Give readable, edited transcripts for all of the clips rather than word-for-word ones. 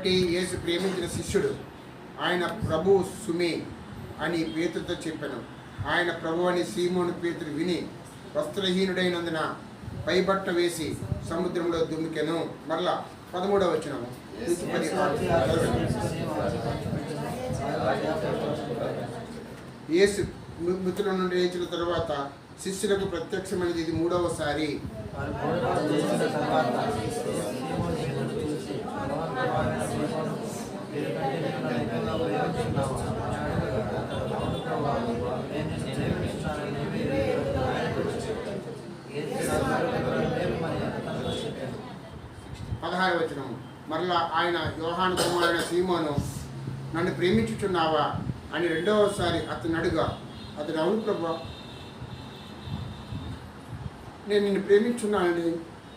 బట్టి యేసు ప్రేమించిన శిష్యుడు ఆయన ప్రభు సుమి అని పేతురుతో చెప్పాను. ఆయన ప్రభు అని సీమోను పేతురు విని వస్త్రహీనుడైనందున పైబట్ట వేసి సముద్రంలో దుమికెను. మరలా 13వ వచనము. యేసు మృతుల నుండి లేచిన తరువాత శిష్యులకు ప్రత్యక్షమైనది ఇది 3వసారి. వచనము. మరలా ఆయన యోహాను కుమారుడైన సీమోను, నన్ను ప్రేమించుచున్నావా అని 2వసారి అతను అడుగా, అతడు అవును ప్రభువా, నేను నిన్ను ప్రేమించున్నానని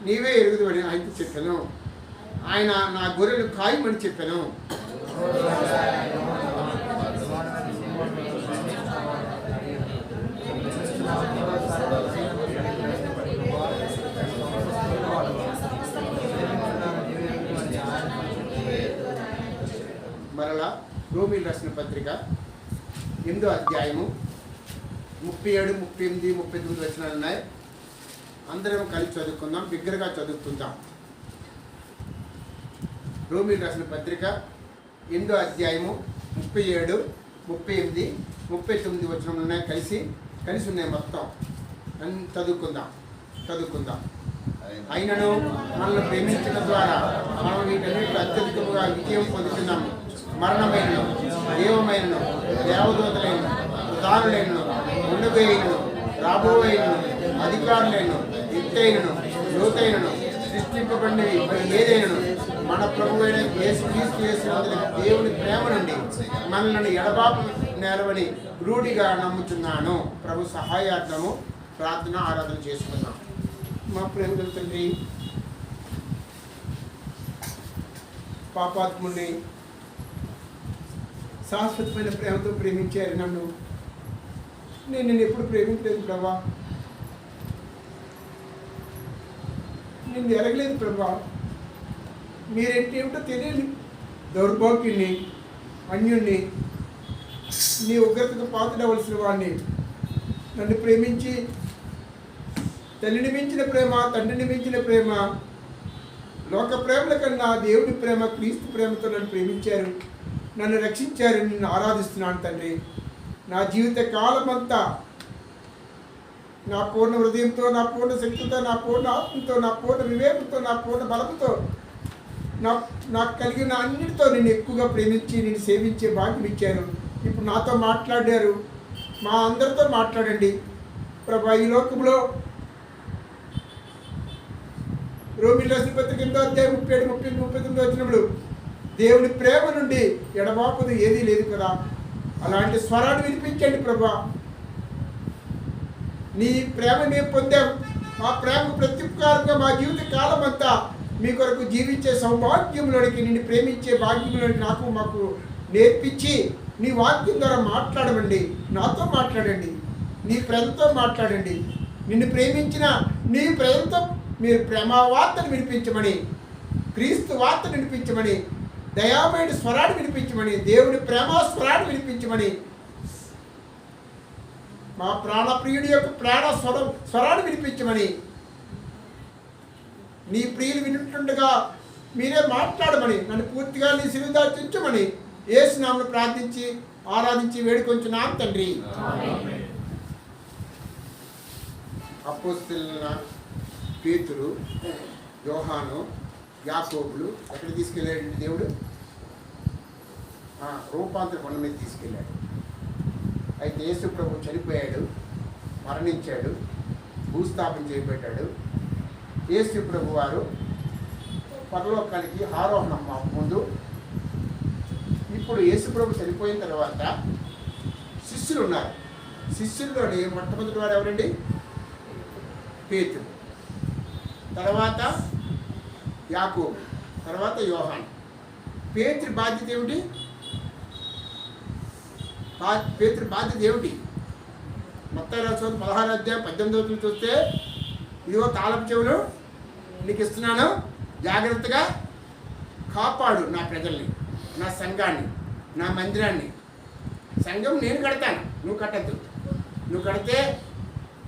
నీవే ఎరుగుదువని ఆయనతో చెప్పాను. ఆయన నా గొర్రెలు కాయమని చెప్పాను. మరలా రోమీలు రాసిన పత్రిక 8వ అధ్యాయము 37, 38, 39 వచనాలు ఉన్నాయి. అందరం కలిసి చదువుకుందాం, బిగ్గరగా చదువుకుందాం. రోమీలు రాసిన పత్రిక 8వ అధ్యాయము 37, 38, 39 వచనాలు ఉన్నాయి. కలిసి ఉన్నాయి మొత్తం. చదువుకుందాం. అయినను మనల్ని ప్రేమించడం ద్వారా మనం వీటన్నిటిలో అత్యధికముగా విజయం పొందుతున్నాము. మరణమైనను, దేవమైనను, దేవదూతలైన, ఉదారులైనను, ఉండబోయినను, రాబోయేనను, అధికారులైనను, ఎత్తైనను, లోతైనను, సృష్టింపబడినవి మరి ఏదైనను మన ప్రభువైన యేసుక్రీస్తు యేసునందున దేవుని ప్రేమ నుండి మనల్ని ఎడబాపు నేలవని రూఢిగా నమ్ముతున్నాను. ప్రభు సహాయార్థము ప్రార్థన ఆరాధన చేసుకున్నాం. మా ప్రేమ తండ్రి, పాపాత్ముని శాశ్వతమైన ప్రేమతో ప్రేమించారు నన్ను. నేను ఎప్పుడు ప్రేమించలేదు ప్రభా, నిన్ను ఎరగలేదు ప్రభా. మీరేంటేమిటో తెలియని దౌర్భాగ్యుణ్ణి, అన్యుణ్ణి, నీ ఉగ్రతకు పాత్రవలసిన వాడిని. నన్ను ప్రేమించి తల్లిని మించిన ప్రేమ, తండ్రిని మించిన ప్రేమ, లోక ప్రేమల కన్నా దేవుడి ప్రేమ, క్రీస్తు ప్రేమతో నన్ను ప్రేమించారు, నన్ను రక్షించారు. నిన్ను ఆరాధిస్తున్నాను తండ్రి. నా జీవిత కాలమంతా నా పూర్ణ హృదయంతో, నా పూర్ణ శక్తితో, నా పూర్ణ ఆత్మతో, నా పూర్ణ వివేకంతో, నా పూర్ణ బలంతో, నాకు కలిగిన అన్నిటితో నిన్ను ఎక్కువగా ప్రేమించి నిన్ను సేవించే భాగ్యం ఇచ్చారు. ఇప్పుడు నాతో మాట్లాడారు, మా అందరితో మాట్లాడండి ప్రభా. ఈ లోకంలో రోమీలు రాసిన పత్రిక 8వ అధ్యాయం 37, 38, 39 వచనములు, దేవుని ప్రేమ నుండి ఎడబాపుది ఏదీ లేదు కదా. అలాంటి స్వరాన్ని వినిపించండి ప్రభా. నీ ప్రేమ మేము పొందాం. మా ప్రేమకు ప్రత్యుపకారంగా మా జీవిత కాలం అంతా మీ కొరకు జీవించే సౌభాగ్యంలోనికి, నిన్ను ప్రేమించే భాగ్యంలోనికి మాకు నేర్పించి నీ వాక్యం ద్వారా మాట్లాడమండి. నాతో మాట్లాడండి, నీ ప్రేమతో మాట్లాడండి. నిన్ను ప్రేమించిన నీ ప్రేమతో మీరు ప్రేమ వార్తను వినిపించమని, క్రీస్తు వార్తను వినిపించమని, దయామయుడి స్వరాన్ని వినిపించమని, దేవుడి ప్రేమ స్వరాన్ని వినిపించమని, మా ప్రాణప్రియుడి యొక్క ప్రాణ స్వరాన్ని వినిపించమని, నీ ప్రియులు వింటుండగా మీరే మాట్లాడమని, నన్ను పూర్తిగా నీ సిలువ దాచించమని యేసు నామమున ప్రార్థించి ఆరాధించి వేడుకొంచున్నాం తండ్రి. అపోస్తలులైన పేతురు, యోహాను, యాకోబులు ఎక్కడ తీసుకెళ్ళాడండి దేవుడు? రూపాంతర కొండ మీద తీసుకెళ్ళాడు. అయితే యేసు ప్రభు చనిపోయాడు, మరణించాడు, భూస్థాపన చేయబడ్డాడు. యేసు ప్రభు వారు పరలోకానికి ఆరోహణం ముందు. ఇప్పుడు యేసు ప్రభు చనిపోయిన తర్వాత శిష్యులు ఉన్నారు. శిష్యుల్లోని మొట్టమొదటి వారు ఎవరండి? పేతురు, తర్వాత యాకోబు, తర్వాత యోహాను. పేతురు బాధ్యత ఏమిటి? పేతురు బాధ్యత ఏమిటి? మత్తయి రాసిన 16వ అధ్యాయం 18వ వచనం చూస్తే, ఇదిగో తాళపు చెవులు నీకు ఇస్తున్నాను, జాగ్రత్తగా కాపాడు నా ప్రజల్ని, నా సంఘాన్ని, నా మందిరాన్ని. సంఘం నేను కడతాను, నువ్వు కట్టద్దు. నువ్వు కడితే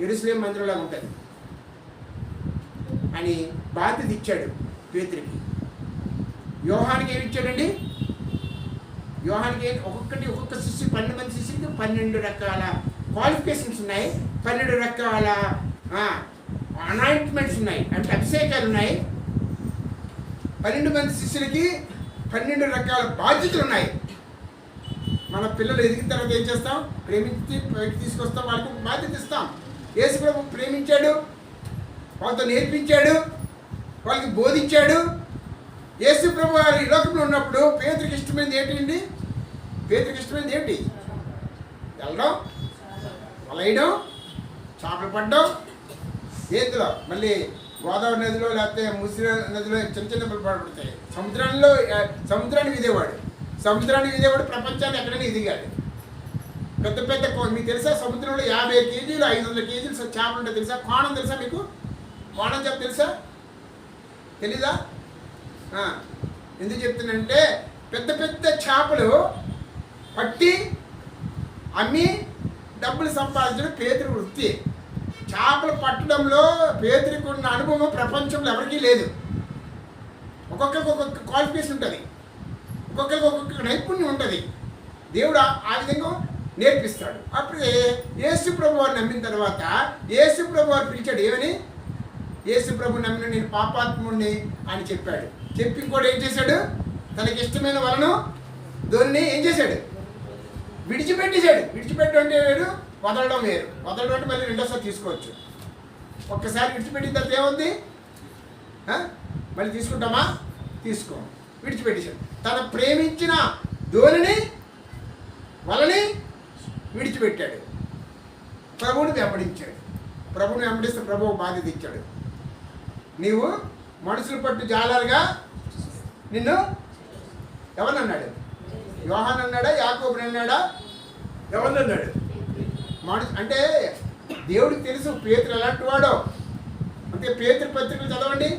యెరూషలేము మందిరంలా ఉంటుంది అని బాధ్యత ఇచ్చాడు పేతురుకి. యోహానికి ఏమి ఇచ్చాడండి? యోహానికి ఒక్కొక్క శిష్యు 12 మంది శిష్యులకి 12 రకాల క్వాలిఫికేషన్స్ ఉన్నాయి, 12 రకాల అనాయింట్మెంట్స్ ఉన్నాయి, అంటే అభిషేకాలు ఉన్నాయి. 12 మంది శిష్యులకి 12 రకాల బాధ్యతలు ఉన్నాయి. మన పిల్లలు ఎదిగిన తర్వాత ఏం చేస్తాం? ప్రేమించి పైకి తీసుకొస్తాం, వాళ్ళకు బాధ్యత ఇస్తాం. యేసు ప్రభు ప్రేమించాడు, వాళ్ళతో నేర్పించాడు, వాళ్ళకి బోధించాడు. యేసు ప్రభు వారు ఈ లోకంలో ఉన్నప్పుడు పేతురుకి ఇష్టమైనది ఏంటండి? పేతురుకి ఇష్టమైనది ఏంటి? వెళ్ళడం, వలయడం, చేపలు పడ్డం. ఏంటిలో మళ్ళీ గోదావరి నదిలో లేకపోతే ముసిరి నదిలో చిన్న చిన్న పడతాయి. సముద్రాన్ని విదేవాడు, ప్రపంచాన్ని ఎక్కడైనా ఎదిగాడు. పెద్ద పెద్ద మీకు తెలుసా? సముద్రంలో 50 కేజీలు 500 కేజీలు చేపలు ఉంటాయి తెలుసా? కోణం తెలుసా మీకు? కోణం చేప తెలుసా? తెలీదా? ఎందుకు చెప్తున్నానంటే పెద్ద పెద్ద చేపలు పట్టి అమ్మి డబ్బులు సంపాదించడం పేతురు వృత్తి. చేపలు పట్టడంలో పేతురికి ఉన్న అనుభవం ప్రపంచంలో ఎవరికీ లేదు. ఒక్కొక్కరికి ఒక్కొక్క క్వాలిఫికేషన్ ఉంటుంది, ఒక్కొక్కరికి ఒక్కొక్క నైపుణ్యం ఉంటుంది. దేవుడు ఆ విధంగా నేర్పిస్తాడు. అప్పుడే యేసు ప్రభు వారు నమ్మిన తర్వాత యేసు ప్రభు వారు పిలిచాడు. ఏమని? యేసు ప్రభు నమ్మిన నేను పాపాత్ముడిని అని చెప్పాడు. చెప్పి కూడా ఏం చేశాడు? తనకి ఇష్టమైన వలను దోన్ని ఏం చేశాడు? విడిచిపెట్టేశాడు. విడిచిపెట్టడం అంటే వేరు, వదలడం వేరు. వదలడం అంటే మళ్ళీ రెండోసారి తీసుకోవచ్చు. ఒక్కసారి విడిచిపెట్టిన తర్వాత ఏముంది? మళ్ళీ తీసుకుంటామా? తీసుకో. విడిచిపెట్టేశాడు. తన ప్రేమించిన దోనిని వలని విడిచిపెట్టాడు. ప్రభువుని వెంబడించాడు. ప్రభువుని వెంబడిస్తే ప్రభువు బాధ్యత ఇచ్చాడు. నీవు మనుషులు పట్టు జాలాలుగా నిన్ను ఎవరినన్నాడు? యోహాన్ అన్నాడా? యాకోబుని అన్నాడా? ఎవరినన్నాడు? అంటే దేవుడికి తెలుసు పేతురు ఎలాంటి వాడో. అంటే పేతురు పత్రికలు చదవండి,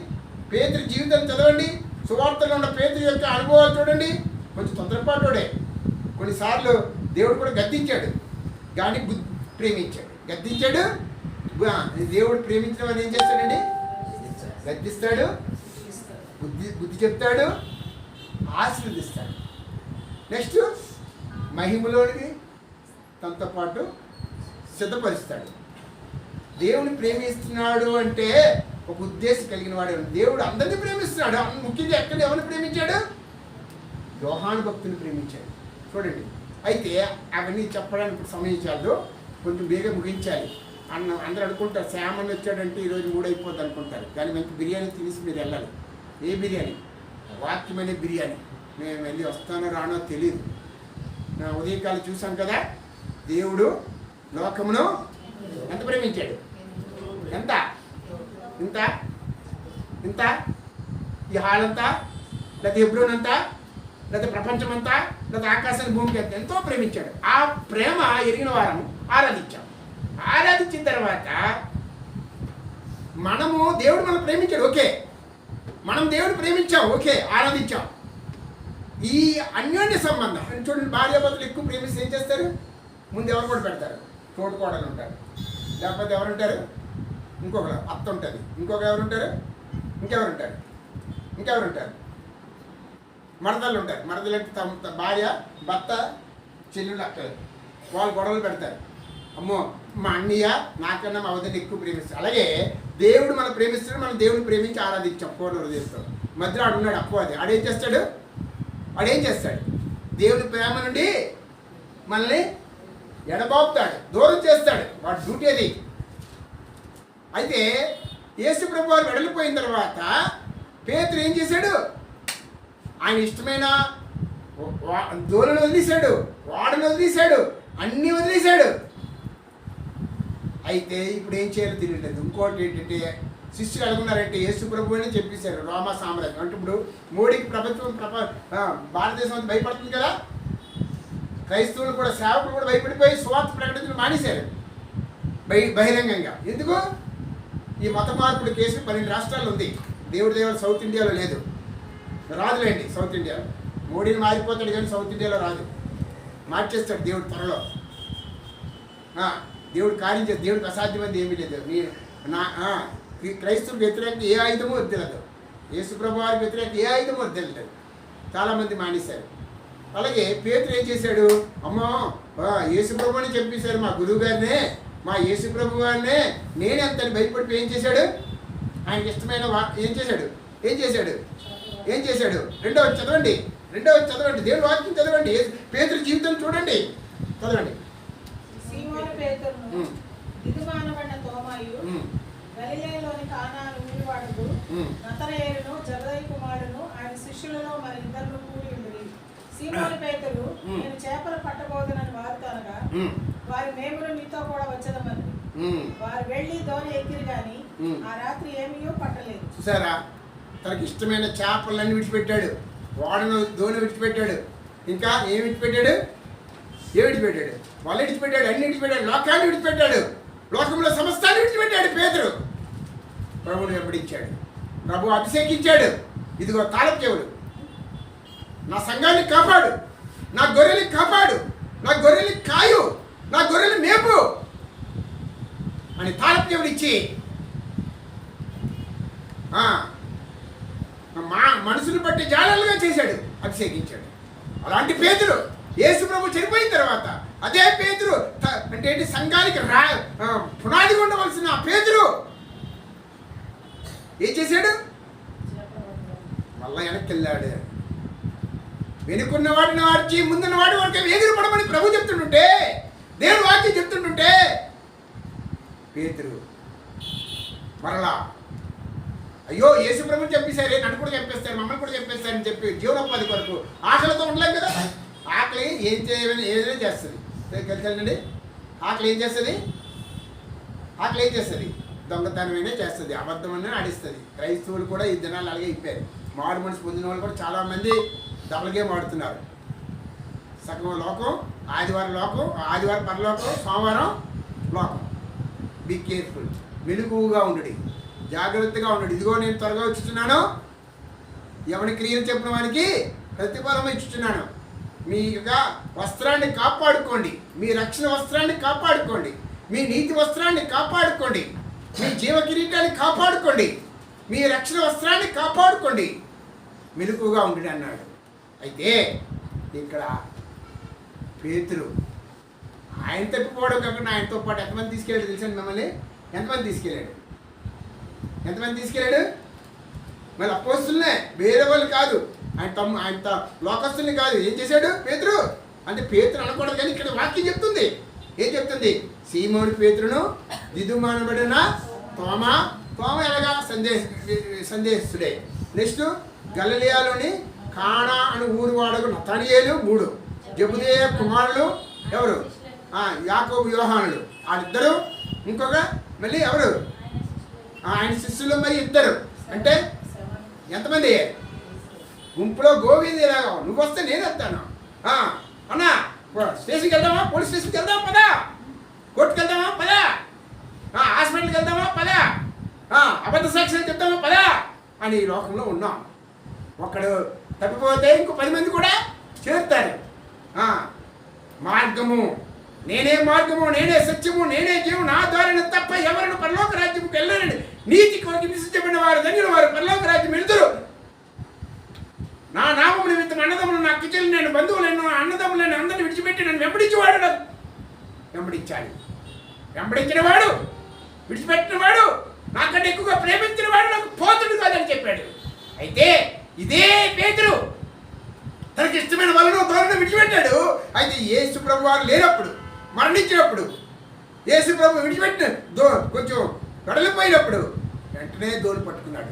పేతురు జీవితం చదవండి, సువార్తలో ఉన్న పేతురు యొక్క అనుభవాలు చూడండి. కొంచెం తొందరపాటుడే. కొన్నిసార్లు దేవుడు కూడా గద్దించాడు, కానీ ప్రేమించాడు. గద్దించాడు. దేవుడు ప్రేమించిన వారు ఏం చేస్తాడండి? గద్దిస్తాడు, బుద్ధి చెప్తాడు, ఆశీర్వదిస్తాడు. నెక్స్ట్ మహిమలోనికి తనతో పాటు సిద్ధపరుస్తాడు. దేవుని ప్రేమిస్తున్నాడు అంటే ఒక ఉద్దేశం కలిగిన వాడే. దేవుడు అందరినీ ప్రేమిస్తున్నాడు. ముఖ్యంగా ఎక్కడ ఎవరిని ప్రేమించాడు? యోహాను భక్తుని ప్రేమించాడు. చూడండి. అయితే అవన్నీ చెప్పడానికి ఇప్పుడు సమయం చాలదు, కొంచెం బేగా ముగించాలి. అందరూ అనుకుంటారు శ్యామన్ వచ్చాడంటే ఈరోజు 3 అయిపోద్ది అనుకుంటారు. కానీ మంచి బిర్యానీ తినేసి మీరు వెళ్ళాలి. ఏ బిర్యానీ? వాక్యమనే బిర్యానీ. మేము వెళ్ళి వస్తానో రానో తెలియదు. నా ఉదయకాలం చూసాం కదా, దేవుడు లోకమును ఎంత ప్రేమించాడు? ఎంత? ఇంత ఇంత ఈ హాల్ అంతా, లేకపోతే హెబ్రోన్ అంతా, లేకపోతే ప్రపంచం అంతా, లేకపోతే ఆకాశాన్ని భూమికి అంతా ఎంతో ప్రేమించాడు. ఆ ప్రేమ ఎరిగిన వారం ఆరాధించాం. ఆరాధించిన తర్వాత మనము దేవుడు మనం ప్రేమించాడు, ఓకే. మనం దేవుడు ప్రేమించాం, ఓకే, ఆరాధించాం. ఈ అన్యోన్య సంబంధం చూడండి. భార్యాభర్తలు ఎక్కువ ప్రేమిస్తే ఏం చేస్తారు? ముందు ఎవరు కూడా పెడతారు? తోడుకోడలు ఉంటారు, లేకపోతే ఎవరు ఉంటారు? ఇంకొకరు అత్త ఉంటుంది, ఇంకొక ఎవరు ఉంటారు? ఇంకెవరు ఉంటారు? మరదళ్ళు ఉంటారు. మరదలు అంటే భార్య, భర్త, చెల్లెళ్ళు, అక్కలు. వాళ్ళు గొడవలు పెడతారు. అమ్మో మా అన్నయ్య నాకన్నా మా వద్దని ఎక్కువ ప్రేమిస్తారు. అలాగే దేవుడు మనం ప్రేమిస్తాడు. మనం దేవుడిని ప్రేమించి ఆరాధించాం పూర్ణ హృదయంతో. మధ్యలో ఆడున్నాడు అపవాది. ఆడేం చేస్తాడు? దేవుని ప్రేమ నుండి మనల్ని ఎడబాపుతాడు, దూరం చేస్తాడు. వాడు డ్యూటీ అది. అయితే యేసు ప్రభు వారు వెడలిపోయిన తర్వాత పేతురు ఏం చేశాడు? ఆయన ఇష్టమైన దోలను వదిలేశాడు, వాడను వదిలేశాడు, అన్నీ వదిలేశాడు. అయితే ఇప్పుడు ఏం చేయాలో తెలియలేదు. ఇంకోటి ఏంటంటే శిష్యులు అనుకున్నారంటే యేసు ప్రభు అని చెప్పేశారు. రోమా సామ్రాజ్యం అంటే ఇప్పుడు మోడీకి ప్రపంచం భారతదేశం అంతా భయపడుతుంది కదా. క్రైస్తవులు కూడా, సేవకులు కూడా భయపడిపోయి సువార్త ప్రకటించడం మానేశారు బహిరంగంగా. ఎందుకు? ఈ మత మార్పుడు కేసు 12 రాష్ట్రాల్లో ఉంది. దేవుడి సౌత్ ఇండియాలో లేదు. రాదులేండి సౌత్ ఇండియాలో. మోడీని మారిపోతాడు కానీ సౌత్ ఇండియాలో రాదు. మార్చేస్తాడు దేవుడు త్వరలో. దేవుడు కార్యం చేస్తాడు. దేవుడికి అసాధ్యమైనది ఏమీ లేదు. క్రైస్తవులకు వ్యతిరేకంగా ఏ ఆయుధమూ వద్దలేదు. యేసుప్రభు వారికి వ్యతిరేకంగా ఏ ఆయుధమూ వద్దలేదు. చాలామంది మానేశారు. అలాగే పేతురు ఏం చేశాడు? అమ్మో యేసుప్రభు అని చెప్పేశారు మా గురువు గారినే, మా యేసుప్రభు వారినే నేనెంతని భయపడిపోయి ఏం చేశాడు? ఆయనకి ఇష్టమైన ఏం చేశాడు? రెండో చదవండి. దేవుడి వాక్యం చదవండి. పేతురు జీవితం చూడండి, చదవండి. సీమోను పేతురును, దిదుమానబడిన తోమాయు, గలిలయలోని కానాను ఊరివాడుకు, నతనయేలును, జబదయి కుమారుడును, ఆయన శిష్యులలో మరి ఇద్దరు కూడి ఉండిరి. సీమోను పేతురు, నేను చేపలు పట్టబోదునని వారితో అనగా, వారి మేమును మీతో కూడా వచ్చదమని. వారు వెళ్ళి దోణి ఎక్కిరి గాని ఆ రాత్రి ఏమీయో పట్టలేదు. చూసారా? తనకి ఇష్టమైన చేపలన్నీ విడిచిపెట్టాడు, వాడను దోణి విడిచిపెట్టాడు, ఇంకా ఏమి విడిచిపెట్టాడు? వాళ్ళు విడిచిపెట్టాడు, అన్ని విడిచిపెట్టాడు, లోకాన్ని విడిచిపెట్టాడు, లోకంలో సమస్తాన్ని విడిచిపెట్టాడు. పేతురు ప్రభువుని వెంబడించాడు, ప్రభు అభిషేకించాడు. ఇదిగో తాళపు చెవులు, నా సంఘాన్ని కాపాడు, నా గొర్రెల్ని కాపాడు, నా గొర్రెల్ని కాయు, నా గొర్రెల్ని మేపు అని తాళపు చెవులు ఇచ్చి మనుషులు బట్టి జాలలుగా చేశాడు, అభిషేకించాడు. అలాంటి పేతురు యేసు ప్రభు చనిపోయిన తర్వాత అదే పేతురు అంటే ఏంటి? సంఘానికి పునాదిగా ఉండవలసిన పేతురు ఏం చేశాడు? మళ్ళా వెనక్కి వెళ్ళాడు. వెనుకున్నవాడిని వాడిచి ముందున్నవాడి వరకు ఎదురు పడమని ప్రభు చెప్తుంటుంటే, దేవుడు వాక్యం చెప్తుంటుంటే పేతురు మరలా అయ్యో యేసు ప్రభు చెప్పేశారే, నన్ను కూడా చెప్పేస్తారు, మమ్మల్ని కూడా చెప్పేస్తారని చెప్పి జీవనోపాధి కొరకు ఆకలితో ఉండలేం కదా. ఆకలి ఏదైనా చేస్తుంది. తెలుసండి, ఆకలి ఏం చేస్తుంది? దొంగతనమైనా చేస్తుంది, అబద్ధమనే ఆడిస్తుంది. క్రైస్తవులు కూడా ఈ దినాలు అలాగే ఇప్పారు. మాడు మనసు పొందిన వాళ్ళు కూడా చాలామంది డబుల్ గేమ్ ఆడుతున్నారు. సగం లోకం, ఆదివారం లోకం, ఆదివారం పరలోకం, సోమవారం లోకం. బీ కేర్ఫుల్, మెలకువగా ఉండు, జాగ్రత్తగా ఉండు. ఇదిగో నేను త్వరగా వచ్చుచున్నాను, ఎవరి క్రియలు చెప్పిన వానికి ప్రతిఫలం ఇచ్చుచున్నాను. మీ యొక్క వస్త్రాన్ని కాపాడుకోండి, మీ రక్షణ వస్త్రాన్ని కాపాడుకోండి, మీ నీతి వస్త్రాన్ని కాపాడుకోండి, మీ జీవ కిరీటాన్ని కాపాడుకోండి, మీ రక్షణ వస్త్రాన్ని కాపాడుకోండి, మెలకువగా ఉండి అన్నాడు. అయితే ఇక్కడ పేతురు ఆయన తప్పిపోవడం కాకుండా ఆయనతో పాటు ఎంతమంది తీసుకెళ్ళాడు తెలుసండి? మిమ్మల్ని ఎంతమంది తీసుకెళ్ళాడు? మళ్ళీ అపోస్తులనే, వేరే వాళ్ళు కాదు, ఆయన లోకస్తుల్ని కాదు. ఏం చేశాడు పేతురు? అంటే పేతురు అనకూడదు కానీ ఇక్కడ వాక్యం చెప్తుంది. ఏం చెప్తుంది? సీమోను పేతురును, దిదుమానబడిన తోమ ఎలాగా సందేశుడే. నెక్స్ట్ గలిలయలోని కానా అని ఊరు వాడకు నతనయేలు, 3 జబదయి కుమారులు ఎవరు? యాకోబు, యోహానులు, వాళ్ళిద్దరు. ఇంకొక మళ్ళీ ఎవరు? ఆయన శిష్యులు మరి 2. అంటే ఎంతమంది? గుంపులో గోవింద ఇలాగా, నువ్వు వస్తే నేను వస్తాను. అన్నా స్టేషన్కి వెళ్దామా? పోలీస్ స్టేషన్కి వెళ్దామా? పదా. కోర్టుకి వెళ్దామా? పదా. హాస్పిటల్కి వెళ్దామా? పదా. అబద్ధ సాక్ష్యాలు చెప్తామా? పదా అని ఈ లోకంలో ఉన్నాం. ఒకడు తప్పిపోతే ఇంకో 10 మంది కూడా చేరుతారు. మార్గము నేనే, మార్గము నేనే, సత్యము నేనే, జీవం నా ద్వారా తప్ప ఎవరిని పరలోక రాజ్యముకు వెళ్ళారండి. నీతి కొరకు విసిద్ధపడిన వారు ధన్యులు, వారు పరలోక రాజ్యం వెళ్తారు. నా నామము నిమిత్తం అన్నదమ్ములు, నా కిచెలు, నేను బంధువులను, అన్నదమ్ములను అందరిని విడిచిపెట్టి నన్ను వెంబడించేవాడు. వెంబడించాలి. వెంబడించిన వాడు, విడిచిపెట్టిన వాడు, నాకంటే ఎక్కువగా ప్రేమించిన వాడు నాకు పోతుడు కాదని చెప్పాడు. అయితే ఇదే పేతురు తనకి ఇష్టమైన వాళ్ళను ధోరణి విడిచిపెట్టాడు. అయితే యేసు ప్రభు వారు లేనప్పుడు, మరణించినప్పుడు, యేసు ప్రభు విడిచిపెట్టిన కొంచెం వెడలిపోయినప్పుడు వెంటనే దోలు పట్టుకున్నాడు,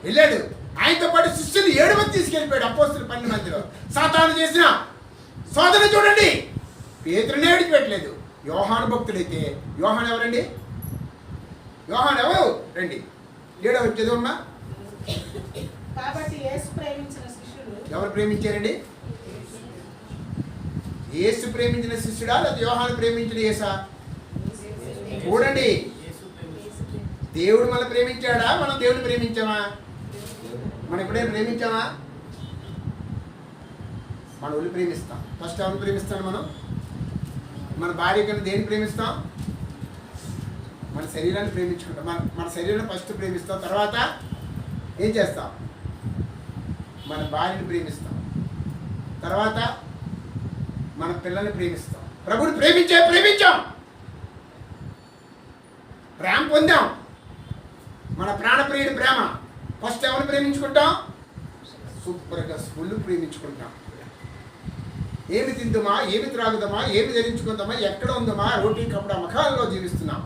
వెళ్ళాడు. ఆయనతో పాటు శిష్యులు 7 మంది తీసుకెళ్ళిపోయాడు. అపోస్తులు 12 మందిలో సాతాను చేసిన శోధన చూడండి. పేతురునే విడిచిపెట్టలేదు. యోహాను భక్తుడైతే, యోహాను ఎవరండి? యోహాను ఎవరు? రండి 7వ చదువమ్మా. కాబట్టి యేసు ప్రేమించిన శిష్యులు ఎవరు ప్రేమించారండి? యేసు ప్రేమించిన శిష్యుడా లేదా యోహాను ప్రేమించిన యేసా? చూడండి, దేవుడు మనం ప్రేమించాడా, మనం దేవుడిని ప్రేమించామా? మనం ఎప్పుడైనా ప్రేమించామా? మన ఒళ్ళు ప్రేమిస్తాం. ఫస్ట్ ఎవరిని ప్రేమిస్తాం? మన భార్య కన్నా దేన్ని ప్రేమిస్తాం? మన శరీరాన్ని ప్రేమించుకుంటాం. మన శరీరాన్ని ఫస్ట్ ప్రేమిస్తాం. తర్వాత ఏం చేస్తాం? మన భార్యని ప్రేమిస్తాం. తర్వాత మన పిల్లల్ని ప్రేమిస్తాం. ప్రభుని ప్రేమించాం, ప్రేమ పొందాం. మన ప్రాణప్రియుడి ప్రేమ. ఫస్ట్ ఎవరిని ప్రేమించుకుంటాం? సూపర్గా ఒళ్ళు ప్రేమించుకుంటాం. ఏమి తిందామా, ఏమి త్రాగుదామా, ఏమి ధరించుకుందామా, ఎక్కడ ఉందామా, రోటీ కప్పుడా మఖాల్లో జీవిస్తున్నాం.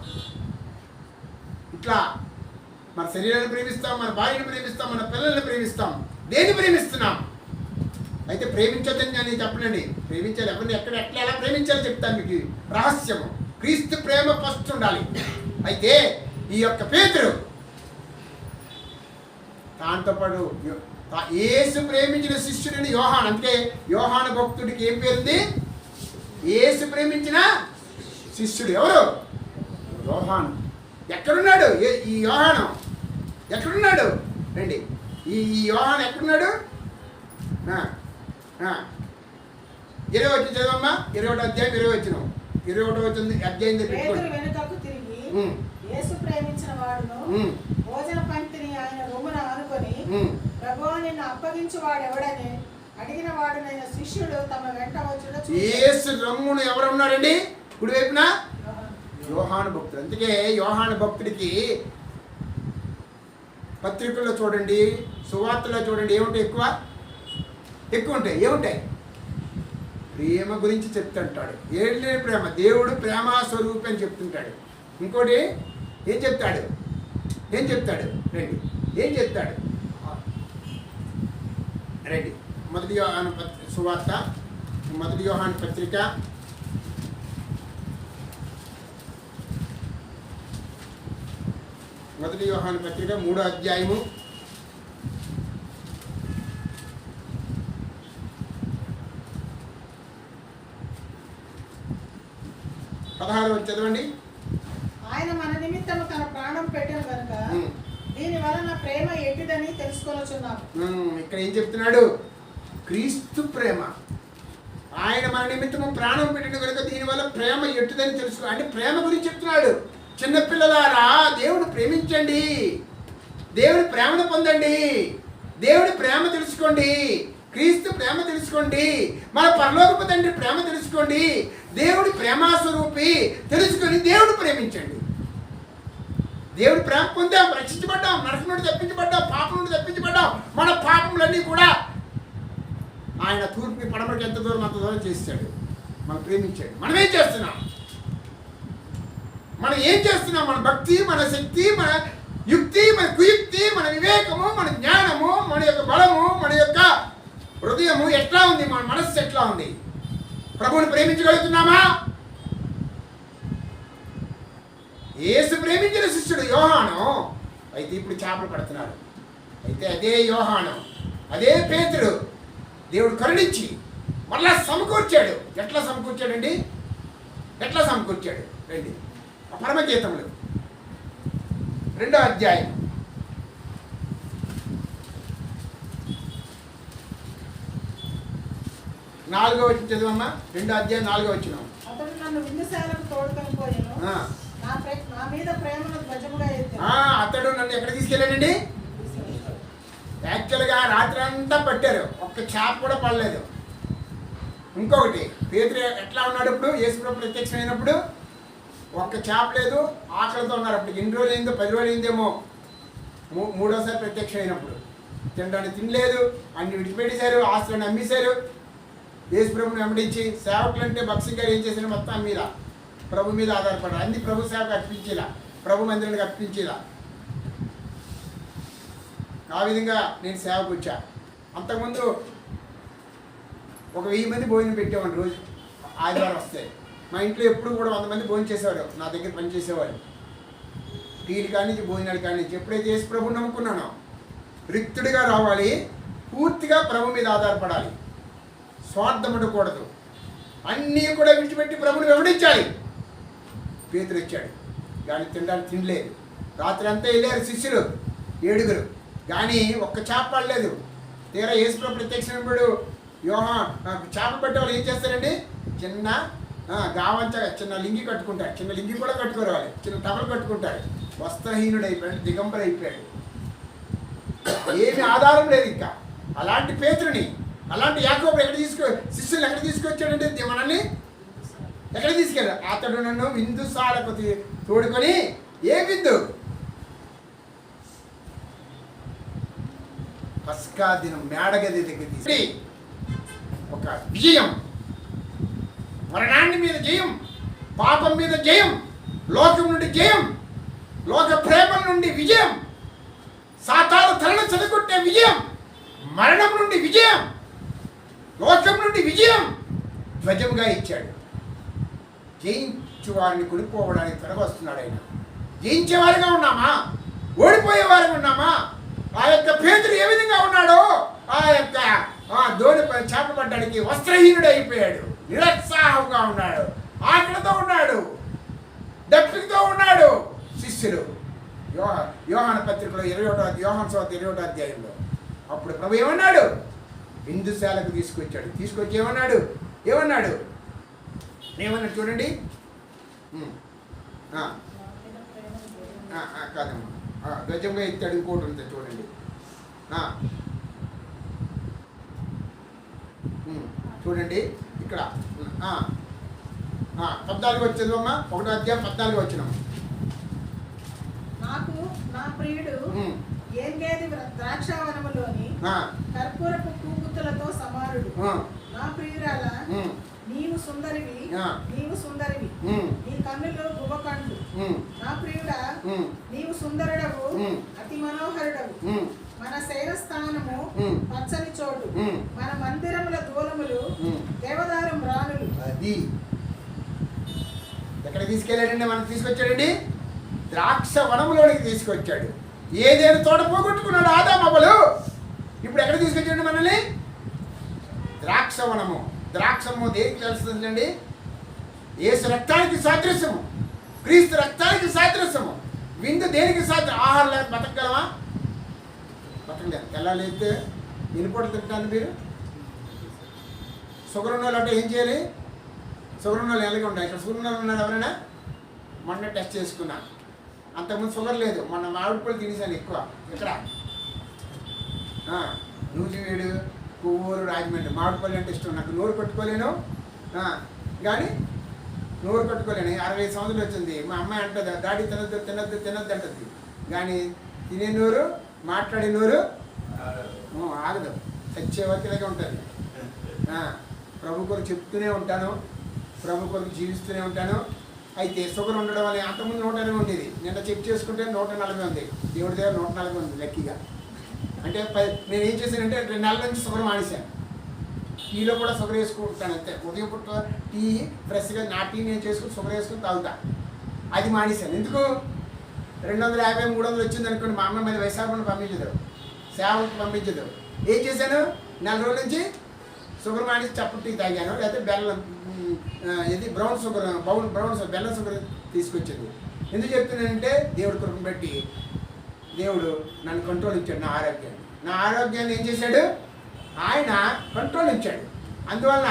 ఇట్లా మన శరీరాన్ని ప్రేమిస్తాం, మన భార్యను ప్రేమిస్తాం, మన పిల్లల్ని ప్రేమిస్తాం. దేన్ని ప్రేమిస్తున్నాం? అయితే ప్రేమించొద్దని నేను చెప్పనండి. ప్రేమించాలి. ఎవరిని ఎక్కడ ఎట్లా ఎలా ప్రేమించాలో చెప్తాను మీకు. రహస్యము క్రీస్తు ప్రేమ ఫస్ట్ ఉండాలి. అయితే ఈ యొక్క పేతురు దాంతోపాటు యేసు ప్రేమించిన శిష్యుడిని యోహాను. అంటే యోహాను భక్తుడికి ఏం పేరుంది? యేసు ప్రేమించిన శిష్యుడు. ఎవరు? యోహాను. ఎక్కడున్నాడు ఈ యోహాను? ఎక్కడున్నాడు? రండి. ఈ యోహాను ఎక్కడున్నాడు? 20 వచ్చి చదవమ్మా. 21 అధ్యాయం 20 వచ్చిన 21 అధ్యాయం వెనుకకు తిరిగి యేసు ప్రేమించిన వాడును భోజన పంక్తిని ఆయన రొమ్మున ఆనుకొని ప్రభువా నిన్ను అప్పగించు వాడు ఎవడని అడిగిన వాడునైన శిష్యుడు తమ వెంట వచ్చుట యేసు రొమ్మును ఎవరు ఉన్నారండి? కుడి వైపున యోహాను భక్తుడు. అందుకే యోహాను భక్తుడికి పత్రికల్లో చూడండి, సువార్తలో చూడండి, ఏముంటాయి? ఎక్కువ ఉంటాయి. ఏముంటాయి? ప్రేమ గురించి చెప్తుంటాడు. ఏంటి ప్రేమ? దేవుడు ప్రేమ స్వరూపి అని చెప్తుంటాడు. ఇంకోటి ఏం చెప్తాడు? రండి. ఏం చెప్తాడు? రండి. మొదటి యోహాను సువార్త, మొదటి యోహాను పత్రిక, మొదటి యోహాను పత్రిక 3వ అధ్యాయము 16 చదవండి. ఆయన మన నిమిత్తము తన ప్రాణం పెట్టాను కనుక దీని వలన ప్రేమ ఎట్టిదని తెలుసుకొనుచున్నాము. ఇక్కడ ఏం చెప్తున్నాడు? క్రీస్తు ప్రేమ. ఆయన మన నిమిత్తము ప్రాణం పెట్టిన కనుక దీనివల్ల ప్రేమ ఎట్టిదని తెలుసుకో. అంటే ప్రేమ గురించి చెప్తున్నాడు. చిన్నపిల్లలారా, దేవుడు ప్రేమించండి, దేవుడి ప్రేమను పొందండి, దేవుడి ప్రేమ తెలుసుకోండి, క్రీస్తు ప్రేమ తెలుసుకోండి, మన పరలోకపు తండ్రి ప్రేమ తెలుసుకోండి, దేవుడి ప్రేమాస్వరూపి తెలుసుకొని దేవుడు ప్రేమించండి. దేవుడి ప్రేమ పొందాం, రక్షించబడ్డాం, నరకం నుండి తప్పించబడ్డాం, పాపం నుండి తప్పించబడ్డాం. మన పాపములన్నీ కూడా ఆయన తూర్పుకి పడమరికి ఎంత దూరం అంత దూరం చేశాడు. మనం ప్రేమించాడు. మనం ఏం చేస్తున్నాం? మన భక్తి, మన శక్తి, మన యుక్తి, మన కుయుక్తి, మన వివేకము, మన జ్ఞానము, మన యొక్క బలము, మన యొక్క హృదయము ఎట్లా ఉంది? మన మనస్సు ఎట్లా ఉంది? ప్రభువుని ప్రేమించగలుగుతున్నామా? యేసు ప్రేమించిన శిష్యుడు యోహాను. అయితే ఇప్పుడు చేపలు పడుతున్నారు. అయితే అదే యోహాను, అదే పేతురు దేవుడు కరుణించి మళ్ళా సమకూర్చాడు. ఎట్లా సమకూర్చాడండి? రండి. పరమగీతములు 2వ అధ్యాయం 4వ వచనం చదవమ్మా. 2వ అధ్యాయం 4వ వచనం. అతడు నన్ను విందుశాలకు తోడుకొని పోయెను. నా మీద ప్రేమను ధ్వజముగా ఎత్తాడు. అతడు నన్ను ఎక్కడ తీసుకెళ్ళాడండి? యాక్చువల్గా రాత్రి అంతా పట్టారు, ఒక్క చేప కూడా పడలేదు. ఇంకొకటి, పేతురు ఎట్లా ఉన్నాడు? ఇప్పుడు యేసుప్రభు ప్రత్యక్షమైనప్పుడు ఒక్క చేప లేదు, ఆకలితో ఉన్నారు. అప్పుడు ఎన్ని రోజులు అయిందో, 10 రోజులు అయిందేమో. 3వసారి ప్రత్యక్షం అయినప్పుడు తినడానికి తినలేదు, అన్ని విడిచిపెట్టేశారు, ఆస్తులను అమ్మేశారు. యేసుప్రభుని వెంబడించి సేవకులు అంటే భక్సింగ్ గారు ఏం చేశారు? మొత్తం మీద ప్రభు మీద ఆధారపడారు. అన్ని ప్రభు సేవకు అర్పించేలా, ప్రభు మందిరానికి అర్పించేలా. ఆ విధంగా నేను సేవకు వచ్చా. అంతకుముందు ఒక 1000 మంది భోజనం పెట్టేవాడిని రోజు, ఆదివారం వస్తే. మా ఇంట్లో ఎప్పుడు కూడా 100 మంది భోజనం చేసేవారు, నా దగ్గర పనిచేసేవారు. టీలు కానించి భోజనాలు కానించి. ఎప్పుడైతే యేసు ప్రభుని నమ్ముకున్నానో రిక్తుడిగా రావాలి, పూర్తిగా ప్రభు మీద ఆధారపడాలి, స్వార్థం ఉండకూడదు, అన్నీ కూడా విడిచిపెట్టి ప్రభుని వెంబడించాలి. పేతురు వచ్చాడు, కానీ తినడానికి తినలేదు. రాత్రి అంతా వెళ్ళారు శిష్యులు 7 కానీ ఒక్క చేప పడలేదు. తీరా యేసు ప్రభు ప్రత్యక్షమైనప్పుడు చేపలు పట్టే వాళ్ళు ఏం చేస్తారండి? చిన్న గావంచ చిన్న లింగి కట్టుకుంటాడు. చిన్న లింగి కూడా కట్టుకోరు వాళ్ళు, చిన్న టవల్ కట్టుకుంటాడు. వస్త్రహీనుడు అయిపోయాడు, దిగంబర అయిపోయాడు, ఏమి ఆధారం లేదు ఇంకా. అలాంటి పేతురుని, అలాంటి యాకోబు శిష్యులు ఎక్కడ తీసుకొచ్చాడంటే మనల్ని ఎక్కడ తీసుకెళ్ళాడు? అతడు నన్ను విందుశాలకు తోడుకొని, ఏ విందు? పస్కా దినం మేడగది దగ్గర తీసుకు ఒక విజయం, మరణాన్ని మీద జయం, పాపం మీద జయం, లోకం నుండి జయం, లోక ప్రేమల నుండి విజయం, సాతాను తలను చెదగొట్టే విజయం, మరణం నుండి విజయం, లోకం నుండి విజయం ధ్వజంగా ఇచ్చాడు. జయించు వారిని కొనుక్కోవడానికి త్వరగా వస్తున్నాడు ఆయన. జయించేవారుగా ఉన్నామా? ఓడిపోయేవారుగా ఉన్నామా? ఆ యొక్క పేతురు ఏ విధంగా ఉన్నాడో ఆ యొక్క దోణిపై చేప పడ్డానికి వస్త్రహీనుడు అయిపోయాడు, నిరుత్సాహంగా ఉన్నాడు, ఆకలితో ఉన్నాడు, దప్పికతో ఉన్నాడు. శిష్యులు యోహాను పత్రికలో 21 యోహాను సువార్త 21 అధ్యాయంలో అప్పుడు ప్రభు ఏమన్నాడు? విందుశాలకు తీసుకొచ్చాడు. తీసుకొచ్చి ఏమన్నాడు? ఏమన్నాడు చూడండి. కాదమ్మా, ధ్వజంగా ఎత్తాడు. ఇంకోటి ఉంటుంది చూడండి. చూడండి ఇక్కడ 14 వచ్చేదమ్మా, 1వ అధ్యాయం 14 వచ్చినాము. నాకు నా ప్రియుడు ఏంగేది ద్రాక్షావనములోని కర్పూరపు పూగుత్తులతో సమానుడు. నా ప్రియురాల, నీవు సుందరివి, నీవు సుందరివి, నీ కన్నులు గువ్వకండ్లు. నా ప్రియుడా, నీవు సుందరుడవు, అతి మనోహరుడవు. మన శైలస్థానము పచ్చని చోటు, మన మందిరముల దూలములు దేవదారం రాణులు. అది ఎక్కడ తీసుకెళ్ళాడండి? మనం తీసుకొచ్చాడండి ద్రాక్ష వనములోనికి తీసుకొచ్చాడు. ఏదేను తోట పోగొట్టుకున్నాడు ఆదామవ్వలు, ఇప్పుడు ఎక్కడ తీసుకొచ్చాడు మనల్ని? ద్రాక్ష వనము. ద్రాక్షము దేనికి తెలుస్తుందండి? యేసు రక్తానికి సాదృశ్యము, క్రీస్తు రక్తానికి సాదృశ్యము. విందు దేనికి సాదృశ్యం? ఆహారం లేక బతకగలమా? బతకలేదు. తెల్లాలైతే ఎన్నిపూటలు తింటాను మీరు? షుగర్ ఉన్న వాళ్ళు అంటే ఏం చేయాలి? షుగర్ ఉన్న వాళ్ళు ఎలాగే ఉండాలి. ఇక్కడ షుగర్ ఉన్న వాళ్ళు ఉన్నారు ఎవరైనా? మొన్న టెస్ట్ చేసుకున్నాను, అంతకుముందు షుగర్ లేదు. మొన్న మామిడి పళ్ళు తినేసాను ఎక్కువ. ఇక్కడ నూజివీడు, కొవ్వూరు, రాజమండ్రి మామిడిపల్లి అంటే ఇష్టం నాకు. నోరు కొట్టుకోలేను, కానీ నోరు కొట్టుకోలేను. 65 సంవత్సరాలు వచ్చింది. మా అమ్మాయి అంటుంది డాడీ తినద్దు తినద్దు తినద్దు అంటుంది, కానీ తినే నోరు, మాట్లాడే నోరు ఆగదు. చచ్చే వరకులాగే ఉంటుంది. ప్రభు కొరకు చెప్తూనే ఉంటాను, ప్రభు కొరకు జీవిస్తూనే ఉంటాను. అయితే షుగర్ ఉండడం వల్ల అంతకుముందు 120 ఉండేది. నిన్న చెక్ చేసుకుంటే 140 ఉంది. దేవుడి దగ్గర 140 ఉంది లక్కీగా. అంటే నేను ఏం చేశానంటే 2 నెలల నుంచి షుగర్ మానేశాను. టీలో కూడా షుగర్ వేసుకుంటాను అంతే. ఉదయం పుట్ట టీ ఫ్రెష్గా నా టీ నేను చేసుకుని షుగర్ వేసుకుని తాగుతా. అది మానేశాను. ఎందుకు? 250, 300 వచ్చింది అనుకోండి, మా అమ్మ మీద వైశాఖను పంపించదు, సేవకు పంపించదు. ఏం చేశాను? 4 రోజుల నుంచి షుగర్ మానేసి చప్పుడు టీ తాగాను. లేకపోతే బెల్లం, ఇది బ్రౌన్ షుగర్, బ్రౌన్ షుగర్, బెల్లం షుగర్ తీసుకొచ్చింది. ఎందుకు చెప్తున్నానంటే దేవుడి కృపను బట్టి దేవుడు నన్ను కంట్రోల్ ఇచ్చాడు. నా ఆరోగ్యాన్ని ఏం చేశాడు? ఆయన కంట్రోల్ ఇచ్చాడు. అందువల్ల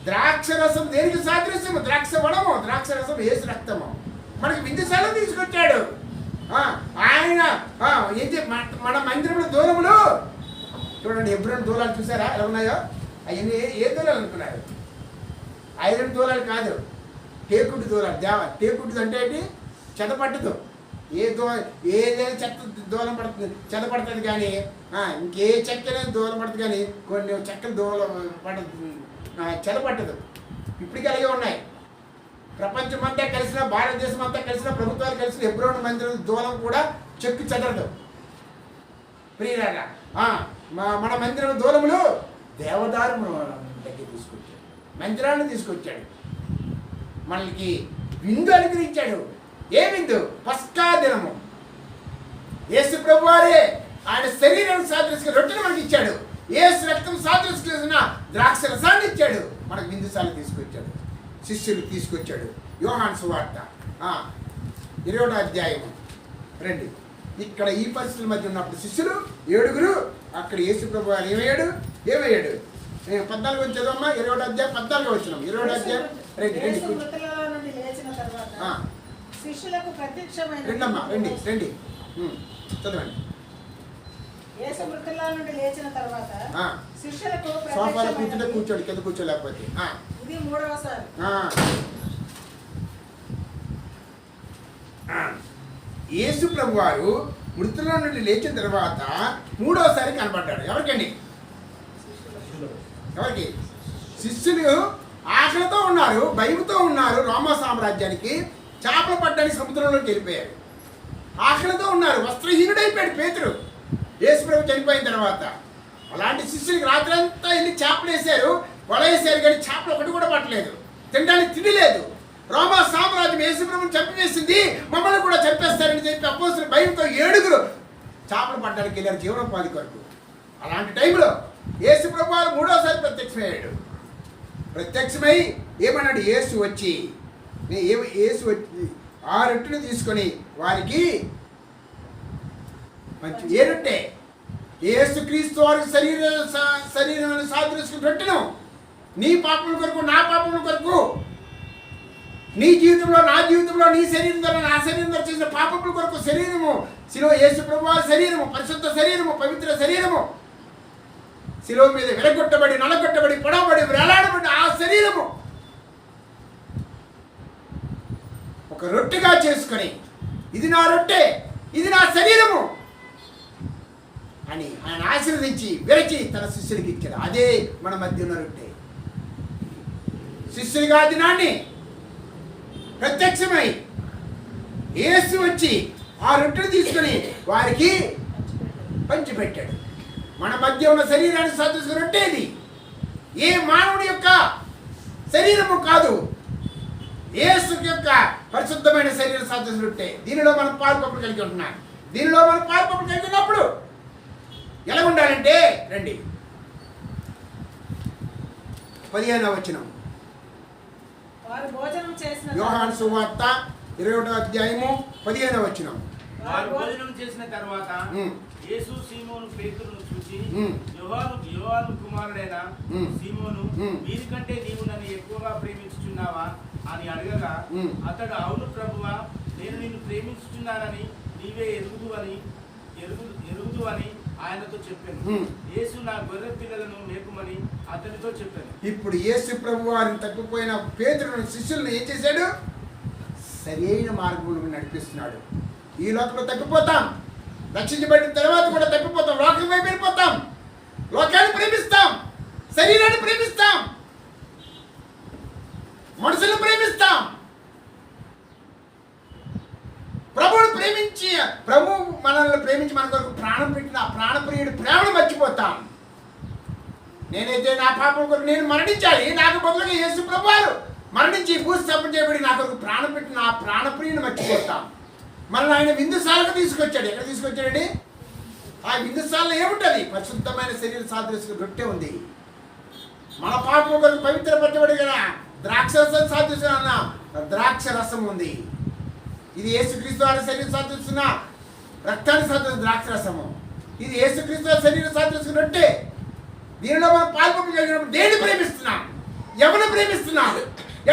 ద్రాక్ష రసం దేనికి సాదృశ్యము? ద్రాక్ష వనము, ద్రాక్ష రసం యేసు రక్తము. మనకి విందుశాల తీసుకొచ్చాడు ఆయన. మన మందిరంలో దూరములు చూడండి. హెబ్రోను దూలాలు చూసారా ఎలా ఉన్నాయో? అవన్నీ ఏ దూలాలు అనుకున్నారు? ఐరన్ దూలాలు కాదు, టేకుడు దూలాలు. టేకుడు అంటే ఏంటి? చెదపట్టదు. ఏదైనా చెత్త దూలం పడుతుంది, చెదపడుతుంది. కానీ ఇంకే చెక్కనే దూలం పడుతుంది, కానీ కొన్ని చెక్కలు దూలం పడుతుంది, చెదపట్టదు. ఇప్పటికీ అలాగే ఉన్నాయి. ప్రపంచమంతా కలిసిన, భారతదేశం అంతా కలిసిన, ప్రభుత్వాలు కలిసిన హెబ్రోను మందిరం దూలం కూడా చెక్కు చెదరదు. ప్రియులారా, మన మందిరం దూలములు దేవదారు దగ్గర తీసుకొచ్చాడు, మందిరాన్ని తీసుకొచ్చాడు, మనకి విందు అనుగ్రహించాడు. ఏ విందు? పస్కా దినము. యేసు ప్రభు వారే ఆయన శరీరం సాదృశ్య రొట్టెను మనకి ఇచ్చాడు. యేసు రక్తం సాదృశ్య ద్రాక్ష రసాన్ని ఇచ్చాడు. మనకు విందుశాల తీసుకొచ్చాడు, శిష్యులు తీసుకొచ్చాడు. యోహాను సువార్త 20వ అధ్యాయము రండి. ఇక్కడ ఈ పరిస్థితుల మధ్య ఉన్నప్పుడు శిష్యులు 7 అక్కడ యేసు ప్రభు వారు ఏమయ్యాడు? 14 వచ్చి చదవమ్మా. 20వ అధ్యాయం 14 వచ్చినాం. 20వ అధ్యాయం రండి రండి యేసు మృతులలో నుండి లేచిన తర్వాత శిష్యులకు ప్రత్యక్షమైన రెండమ్మా రండి రండి చదవండి. యేసు మృతులలో నుండి లేచిన తర్వాత శిష్యులకు సోఫాలో కూర్చుంటే ప్రత్యక్షమైనది. కూర్చోడు, కింద కూర్చోలేకపోతే. ఇది మూడవసారి. యేసు ప్రభు వారు మృతుల నుండి లేచిన తర్వాత 3వసారి కనబడ్డాడు. ఎవరికండి? ఎవరికి? శిష్యులు ఆకలితో ఉన్నారు, భయంతో ఉన్నారు. రోమా సామ్రాజ్యానికి చేపలు పట్టడానికి సముద్రంలోకి వెళ్ళిపోయారు. ఆకలితో ఉన్నారు. వస్త్రహీనుడైపోయాడు పేతురు యేసు ప్రభు చనిపోయిన తర్వాత. అలాంటి శిష్యులకి రాత్రి అంతా వెళ్ళి చేపలు వేశారు, వల వేశారు, కానీ చేపలు ఒకటి కూడా పట్టలేదు. తినడానికి తిండి లేదు. రోమా సామ్రాజ్యం యేసు ప్రభుని చంపివేసింది, మమ్మల్ని కూడా చంపేస్తారని చెప్పి అపోస్తలులు భయంతో 7 చేపలు పట్టడానికి వెళ్ళారు జీవనోపాధి కొరకు. అలాంటి టైంలో యేసు ప్రభు వారు 3వసారి ప్రత్యక్షమయ్యాడు. ప్రత్యక్షమై ఏమన్నాడు? యేసు వచ్చి ఆ రొట్టెను తీసుకొని వారికి మంచి ఏ రొట్టె? యేసు క్రీస్తు వారికి శరీరం సాదృశ్యం రొట్టెను, నీ పాపముల కొరకు నా పాపముల కొరకు, నీ జీవితంలో నా జీవితంలో, నీ శరీరం ద్వారా నా శరీరం ద్వారా చేసిన పాపముల కొరకు శరీరము, శిలువ యేసు ప్రభు వారి శరీరము, పరిశుద్ధ శరీరము, పవిత్ర శరీరము, శిలువ మీద విరగొట్టబడి, నలగొట్టబడి, పొడవబడి, వేలాడబడి ఆ శరీరము ఒక రొట్టెగా చేసుకొని, ఇది నా రొట్టె, ఇది నా శరీరము అని ఆయన ఆశీర్వదించి విరచి తన శిష్యులకి ఇచ్చాడు. అదే మన మధ్య ఉన్న రొట్టె. శిష్యులుగా దినాన్ని ప్రత్యక్షమై యేసు వచ్చి ఆ రొట్టెను తీసుకొని వారికి పంచిపెట్టాడు. మన మధ్య ఉన్న శరీరాన్ని సాదృశ్య రొట్టె ఇది. ఏ మానవుడి యొక్క శరీరము కాదు, యేసు యొక్క పరిశుద్ధమైన శరీర సాదృశ్య రొట్టె. దీనిలో మనం పాల్పొప్పులు కలిగి ఉంటున్నాం. దీనిలో మనం పాల్పొప్పులు కలిగి ఉన్నప్పుడు ఎలా ఉండాలంటే రండి 15వ వచనం. వారు భోజనం చేసిన యోహాను సువార్త 21వ అధ్యాయము 15వ వచనం. వారు భోజనం చేసిన తర్వాత యేసు సీమోను పేతురును చూసి, యోహాను కుమారుడైన సీమోను, వీరికంటే నీవు నన్ను ఎక్కువగా ప్రేమించుచున్నావా అని అడగగా, అతడు అవును ప్రభువా, నేను నిన్ను ప్రేమించుచున్నానని నీవే ఎరుగుదు అని ఆయనతో చెప్పాను. యేసు నా గొర్రె పిల్లలను మేపుమని అతనితో చెప్పాను. ఇప్పుడు యేసు ప్రభు వారిని తప్పిపోయిన పేతురును శిష్యులను ఏం చేశాడు? సరైన మార్గంలో నడిపిస్తున్నాడు. ఈ లోకంలో తప్పిపోతాం, రక్షించబడిన తర్వాత కూడా తప్పిపోతాం, లోకం వైపు వెళ్ళిపోతాం, లోకాన్ని ప్రేమిస్తాం, శరీరాన్ని ప్రేమిస్తాం, మనుషులను ప్రేమిస్తాం. ప్రభువుని ప్రేమించి, ప్రభు మనల్ని ప్రేమించి మన కొరకు ప్రాణం పెట్టిన ఆ ప్రాణప్రియుడి ప్రేమను మర్చిపోతాం. నేనైతే నా పాపం కొరకు నేను మరణించాలి, నాకు బదులుగా యేసు ప్రభు వారు మరణించి భూస్థాపన చేయబడి నా కొరకు ప్రాణం పెట్టిన ఆ ప్రాణప్రియుని మర్చిపోతాం. మనల్ని ఆయన విందుశాలకు తీసుకొచ్చాడు. ఎక్కడ తీసుకొచ్చాడండి? ఆ విందుశాలలో ఏముంటుంది? పరిశుద్ధమైన శరీర సాదృశ్య రొట్టె ఉంది. మన పాపం కొరకు పవిత్రపరచబడి కదా ద్రాక్ష సాదృశ్యం ద్రాక్ష రసం ఉంది. ఇది యేసుక్రీస్తు వారి శరీర సాదృశ్యం రక్తాన్ని సాదృశ్యం ద్రాక్ష రసము. ఇది యేసుక్రీస్తు వారి శరీర సాదృశ్యం రొట్టె. దీనిలో మనం పాల్పొంపు కలిగినప్పుడు దేన్ని ప్రేమిస్తున్నాం? ఎవరిని ప్రేమిస్తున్నాం?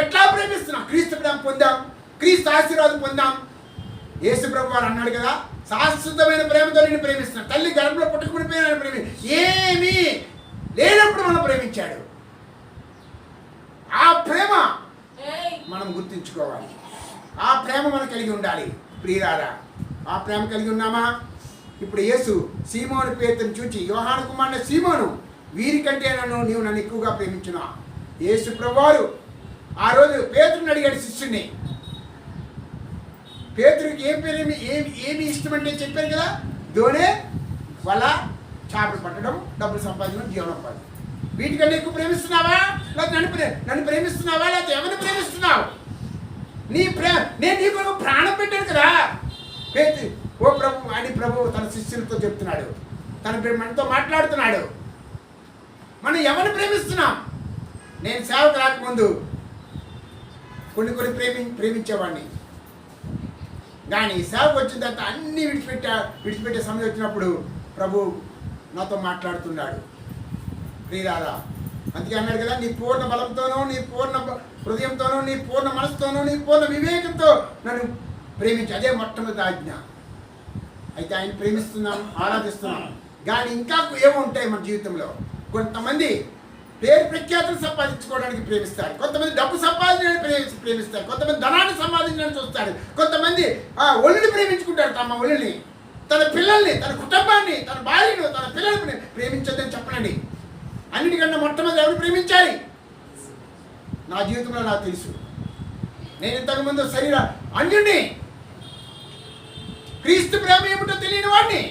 ఎట్లా ప్రేమిస్తున్నాం? క్రీస్తు ప్రేమ పొందాం, క్రీస్తు ఆశీర్వాదం పొందాం. యేసు ప్రభు వారు అన్నాడు కదా, శాశ్వతమైన ప్రేమతో నేను ప్రేమిస్తున్నాను. తల్లి గర్భంలో పుట్టుకుడిపోయిన ప్రేమి ఏమీ లేనప్పుడు మనం ప్రేమించాడు. ఆ ప్రేమ మనం గుర్తించుకోవాలి. ఆ ప్రేమ మనం కలిగి ఉండాలి. ప్రియులారా, ఆ ప్రేమ కలిగి ఉన్నామా? ఇప్పుడు యేసు సీమోను పేతురును చూచి, యోహాను కుమారుని సీమోను, వీరికంటే నీవు నన్ను ఎక్కువగా ప్రేమించునా? యేసు ప్రభువారు ఆ రోజు పేతురుని అడిగాడు శిష్యుని. పేతురికి ఏమి ఇష్టమంటే చెప్పారు కదా, దోనే, వల, చేపలు పట్టడం, డబ్బులు సంపాదించడం, జీవనోపాధి. వీటికన్నా ఎక్కువ ప్రేమిస్తున్నావా? లేకపోతే నన్ను ప్రేమిస్తున్నావా? లేకపోతే ఎవరిని ప్రేమిస్తున్నావు? నేను నీ కొరకు ప్రాణం పెట్టాను కదా. ఓ ప్రభు అని ప్రభు తన శిష్యులతో చెప్తున్నాడు, మనతో మాట్లాడుతున్నాడు. మనం ఎవరిని ప్రేమిస్తున్నాం? నేను సేవకు రాకముందు కొన్ని ప్రేమించేవాడిని, కానీ సేవకు వచ్చిన తర్వాత అన్నీ విడిచిపెట్టే సమయం వచ్చినప్పుడు ప్రభు నాతో మాట్లాడుతున్నాడు. ప్రియులారా, అందుకే అన్నాడు కదా, నీ పూర్ణ బలంతోనూ, నీ పూర్ణ హృదయంతోనూ, నీ పూర్ణ మనసుతోనూ, నీ పూర్ణ వివేకంతో నన్ను ప్రేమించి. అదే మొట్టమొదటి ఆజ్ఞ. అయితే ఆయన ప్రేమిస్తున్నాం, ఆరాధిస్తున్నాం. కానీ ఇంకా ఏముంటాయి మన జీవితంలో? కొంతమంది పేరు ప్రఖ్యాతులు సంపాదించుకోవడానికి ప్రేమిస్తారు, కొంతమంది డబ్బు సంపాదించడానికి ప్రేమిస్తారు, కొంతమంది ధనాన్ని సంపాదించడానికి చూస్తారు, కొంతమంది ఒళ్ళుని ప్రేమించుకుంటారు, తమ ఒళ్ళుని, తన పిల్లల్ని, తన కుటుంబాన్ని, తన భార్యను, తన పిల్లల్ని ప్రేమించొద్దని చెప్పనండి. అన్నిటికన్నా మొట్టమొదటి ఎవరు ప్రేమించాలి? నా జీవితంలో నాకు తెలుసు. నేను ఇంతకుముందు శరీర అన్యుణ్ణి, క్రీస్తు ప్రేమ ఏమిటో తెలియని వాడిని.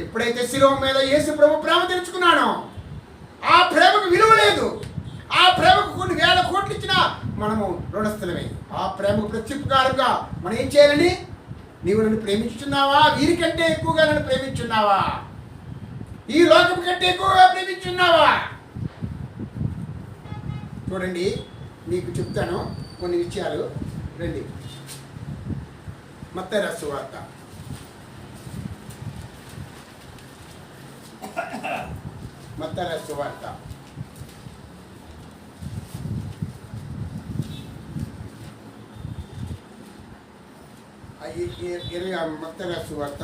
ఎప్పుడైతే శిలువ మీద యేసు ప్రభు ప్రేమ తెలుసుకున్నానో, ఆ ప్రేమకు విలువ లేదు. ఆ ప్రేమకు కొన్ని వేల కోట్లు ఇచ్చినా మనము రుణస్థలమే. ఆ ప్రేమకు ప్రత్యుపకారంగా మనం ఏం చేయాలని? నీవు నన్ను ప్రేమించున్నావా? వీరికంటే ఎక్కువగా నన్ను ప్రేమించున్నావా? ఈ లోకం కంటే ఎక్కువగా ప్రేమించున్నావా? చూడండి, మీకు చెప్తాను కొన్ని విషయాలు. రండి, మత్తయి రాసిన సువార్త. మత్తయి రాసిన సువార్త 20 మత్తయి రాసిన సువార్త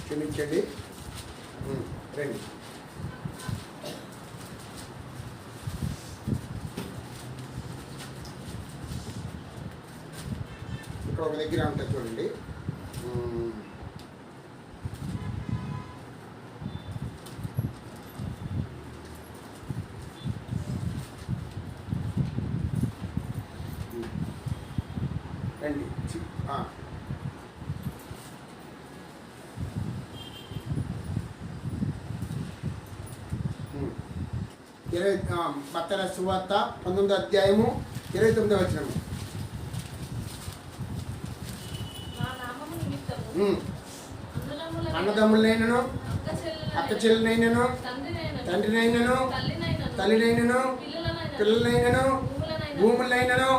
20 రండి. ఇక్కడ ఒక దగ్గర ఉంటుంది చూడండి. రండి. మత్తయి రాసిన సువార్త 19వ అధ్యాయము 29వ వచనము. అన్నదమ్ములైనను, అక్క చెల్లెలైనను, తండ్రినైనను, తల్లినైనను, పిల్లలైనను, భూములైనను,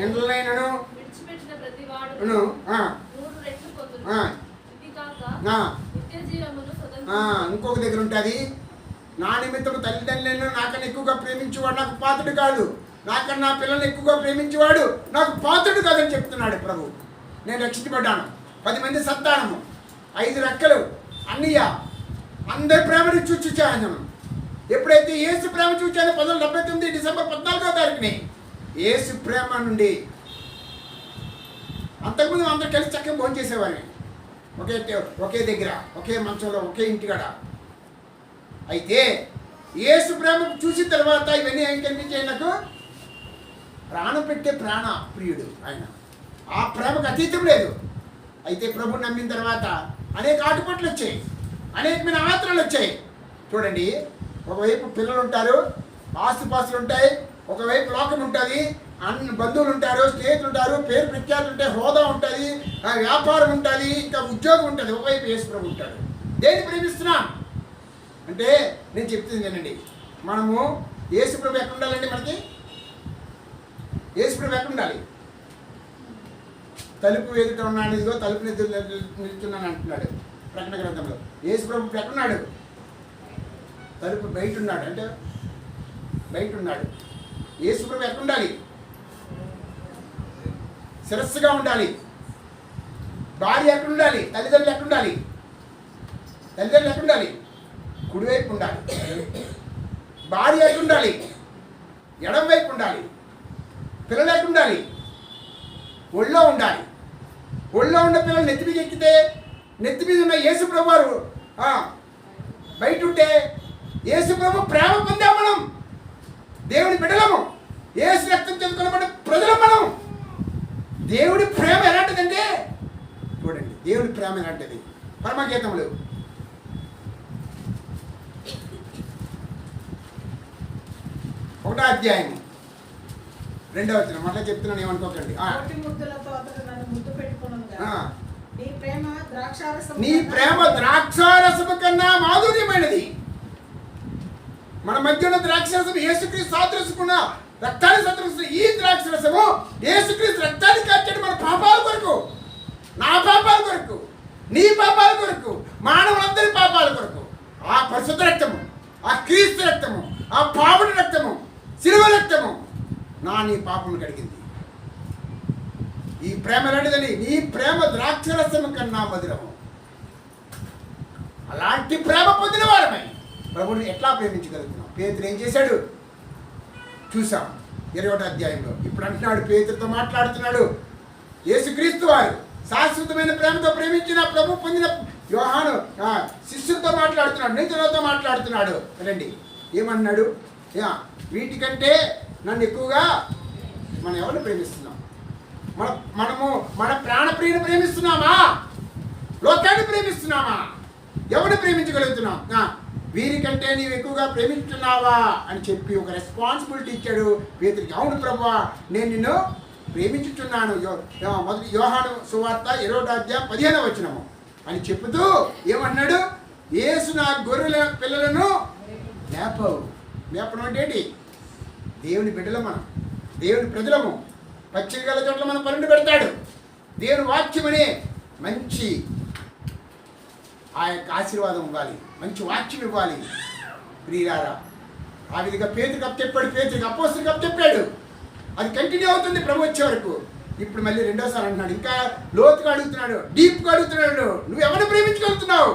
ఇండ్లైనను ఇంకొక దగ్గర ఉంటుంది. నా నిమిత్తం తల్లిదండ్రులను నాకన్నా ఎక్కువగా ప్రేమించేవాడు నాకు పాత్రుడు కాదు, నాకన్నా పిల్లల్ని ఎక్కువగా ప్రేమించేవాడు నాకు పాత్రుడు కాదని చెప్తున్నాడు ప్రభు. నేను రక్షించబడ్డాను, 10 మంది సంతానము, 5 రెక్కలు, అన్నయ్య, అందరి ప్రేమను చూచాను. ఎప్పుడైతే యేసు ప్రేమ చూచానో 1979 డిసెంబర్ 14వ తారీఖుని యేసు ప్రేమ నుండి, అంతకుముందు అందరూ కలిసి చక్కగా భోజనం చేసేవాడిని, ఒకే దగ్గర, ఒకే మంచంలో, ఒకే ఇంటికాడ. అయితే యేసు ప్రేమ చూసిన తర్వాత ఇవన్నీ ఏం కనిపించాయి నాకు? ప్రాణం పెట్టే ప్రాణ ప్రియుడు ఆయన. ఆ ప్రేమకు అతీతం లేదు. అయితే ప్రభుని నమ్మిన తర్వాత అనేక ఆటుపట్లు వచ్చాయి, అనేకమైన ఆత్రలు వచ్చాయి. చూడండి, ఒకవైపు పిల్లలు ఉంటారు, ఆస్తుపాస్తులు ఉంటాయి, ఒకవైపు లోకం ఉంటుంది, అన్ని బంధువులు ఉంటారు, స్నేహితులు ఉంటారు, పేరు ప్రఖ్యాతులు ఉంటాయి, హోదా ఉంటుంది, వ్యాపారం ఉంటుంది, ఇంకా ఉద్యోగం ఉంటుంది. ఒకవైపు యేసు ప్రభు ఉంటాడు. దేన్ని ప్రేమిస్తున్నాం అంటే నేను చెప్తుంది వినండి. మనము యేసు ప్రభు ఎక్కడ ఉండాలండి? మనకి యేసు ప్రభు ఎక్కడ ఉండాలి? తలుపు ఎదుట ఉన్నాడు, ఇదిగో తలుపు నిలుచున్నాను అంటున్నాడు ప్రకటన గ్రంథంలో. యేసు ప్రభు ఎక్కడున్నాడు? తలుపు బయట ఉన్నాడు, అంటే బయట ఉన్నాడు. యేసు ప్రభు ఎక్కడ ఉండాలి? శిరస్సుగా ఉండాలి. భార్య ఎక్కడ ఉండాలి? తల్లిదండ్రులు ఎక్కడ ఉండాలి? తల్లిదండ్రులు ఎక్కడ ఉండాలి? కుడివైపు ఉండాలి. భార్య ఎక్కడ ఉండాలి? ఎడం వైపు ఉండాలి. పిల్లలు ఎక్కడ ఉండాలి? ఒళ్ళో ఉండాలి. ఒళ్ళో ఉన్న పిల్లలు నెత్తి మీద ఎక్కితే, నెత్తి మీద ఉన్న యేసు ప్రభు వారు బయట ఉంటే, యేసు ప్రభు ప్రేమ పొందాం మనం, దేవుని బిడ్డలము, యేసు రక్తం చెందుకున్న ప్రజలం మనం. దేవుడి ప్రేమ ఎలాంటిదంటే, చూడండి, దేవుడి ప్రేమ ఎలాంటిది. పరమగీతములు 1వ అధ్యాయం 2వ వచనం. మళ్ళీ చెప్తున్నాను, ఏమనుకోకండి. నీ ప్రేమ ద్రాక్షారసము కన్నా మాధుర్యమైనది. మన మధ్య ఉన్న ద్రాక్షరసం యేసుక్రీస్తు సాదృశకున్న రక్తాన్ని సదృశిస్తున్న ఈ ద్రాక్షరసము యేసుక్రీస్తు రక్తాన్ని కార్చాడు మన పాపాల కొరకు, నా పాపాల కొరకు, నీ పాపాల కొరకు, మానవులందరి పాపాల కొరకు. ఆ పరిశుద్ధ రక్తము, ఆ క్రీస్తు రక్తము, ఆ పావుడి రక్తము, శిలువ రక్తము నీ పాపమును కడిగింది. ఈ ప్రేమ లాంటిదని, నీ ప్రేమ ద్రాక్షరసము కన్నా మధురము. అలాంటి ప్రేమ పొందిన వారమై ప్రభువుని ఎట్లా ప్రేమించగలుగుతున్నాం? పేతురు ఏం చేశాడు చూసాం 21వ అధ్యాయంలో. ఇప్పుడు అంటున్నాడు, పేతురుతో మాట్లాడుతున్నాడు, యేసుక్రీస్తు వారు శాశ్వతమైన ప్రేమతో ప్రేమించిన ప్రభు పొందిన యోహాను శిష్యులతో మాట్లాడుతున్నాడు, నీతులతో మాట్లాడుతున్నాడు. వినండి ఏమన్నాడు, వీటికంటే నన్ను ఎక్కువగా మనం ఎవరిని ప్రేమిస్తున్నాం? మన ప్రాణప్రియుని ప్రేమిస్తున్నామా? లోకాన్ని ప్రేమిస్తున్నామా? ఎవరిని ప్రేమించగలుగుతున్నాం? వీరికంటే నీవు ఎక్కువగా ప్రేమిస్తున్నావా అని చెప్పి ఒక రెస్పాన్సిబిలిటీ ఇచ్చాడు పేతురికి. అవును ప్రభువా, నేను నిన్ను ప్రేమించుచున్నాను. మొదటి యోహాను సువార్త 20వ అధ్యాయం 15వ వచనము అని చెబుతూ ఏమన్నాడు, యేసు నా గొర్రెల పిల్లలను మేపవు. మేపడం అంటే ఏంటి? దేవుని బిడ్డలు మనం, దేవుని ప్రజలము. పచ్చిక గల చోట్ల మనం పనులు పెడతాడు. దేవుని వాక్యమనే మంచి ఆ యొక్క ఆశీర్వాదం ఇవ్వాలి, మంచి వాక్యం ఇవ్వాలి ప్రియులారా. ఆ విధంగా పేతురికి అప్పచెప్పాడు, పేతురికి అపోస్తలునికి అప్పచెప్పాడు. అది కంటిన్యూ అవుతుంది ప్రభు వచ్చే వరకు. ఇప్పుడు మళ్ళీ రెండోసారి అంటున్నాడు, ఇంకా లోతుగా అడుగుతున్నాడు, డీప్గా అడుగుతున్నాడు, నువ్వు ఎవరిని ప్రేమించగలుగుతున్నావు?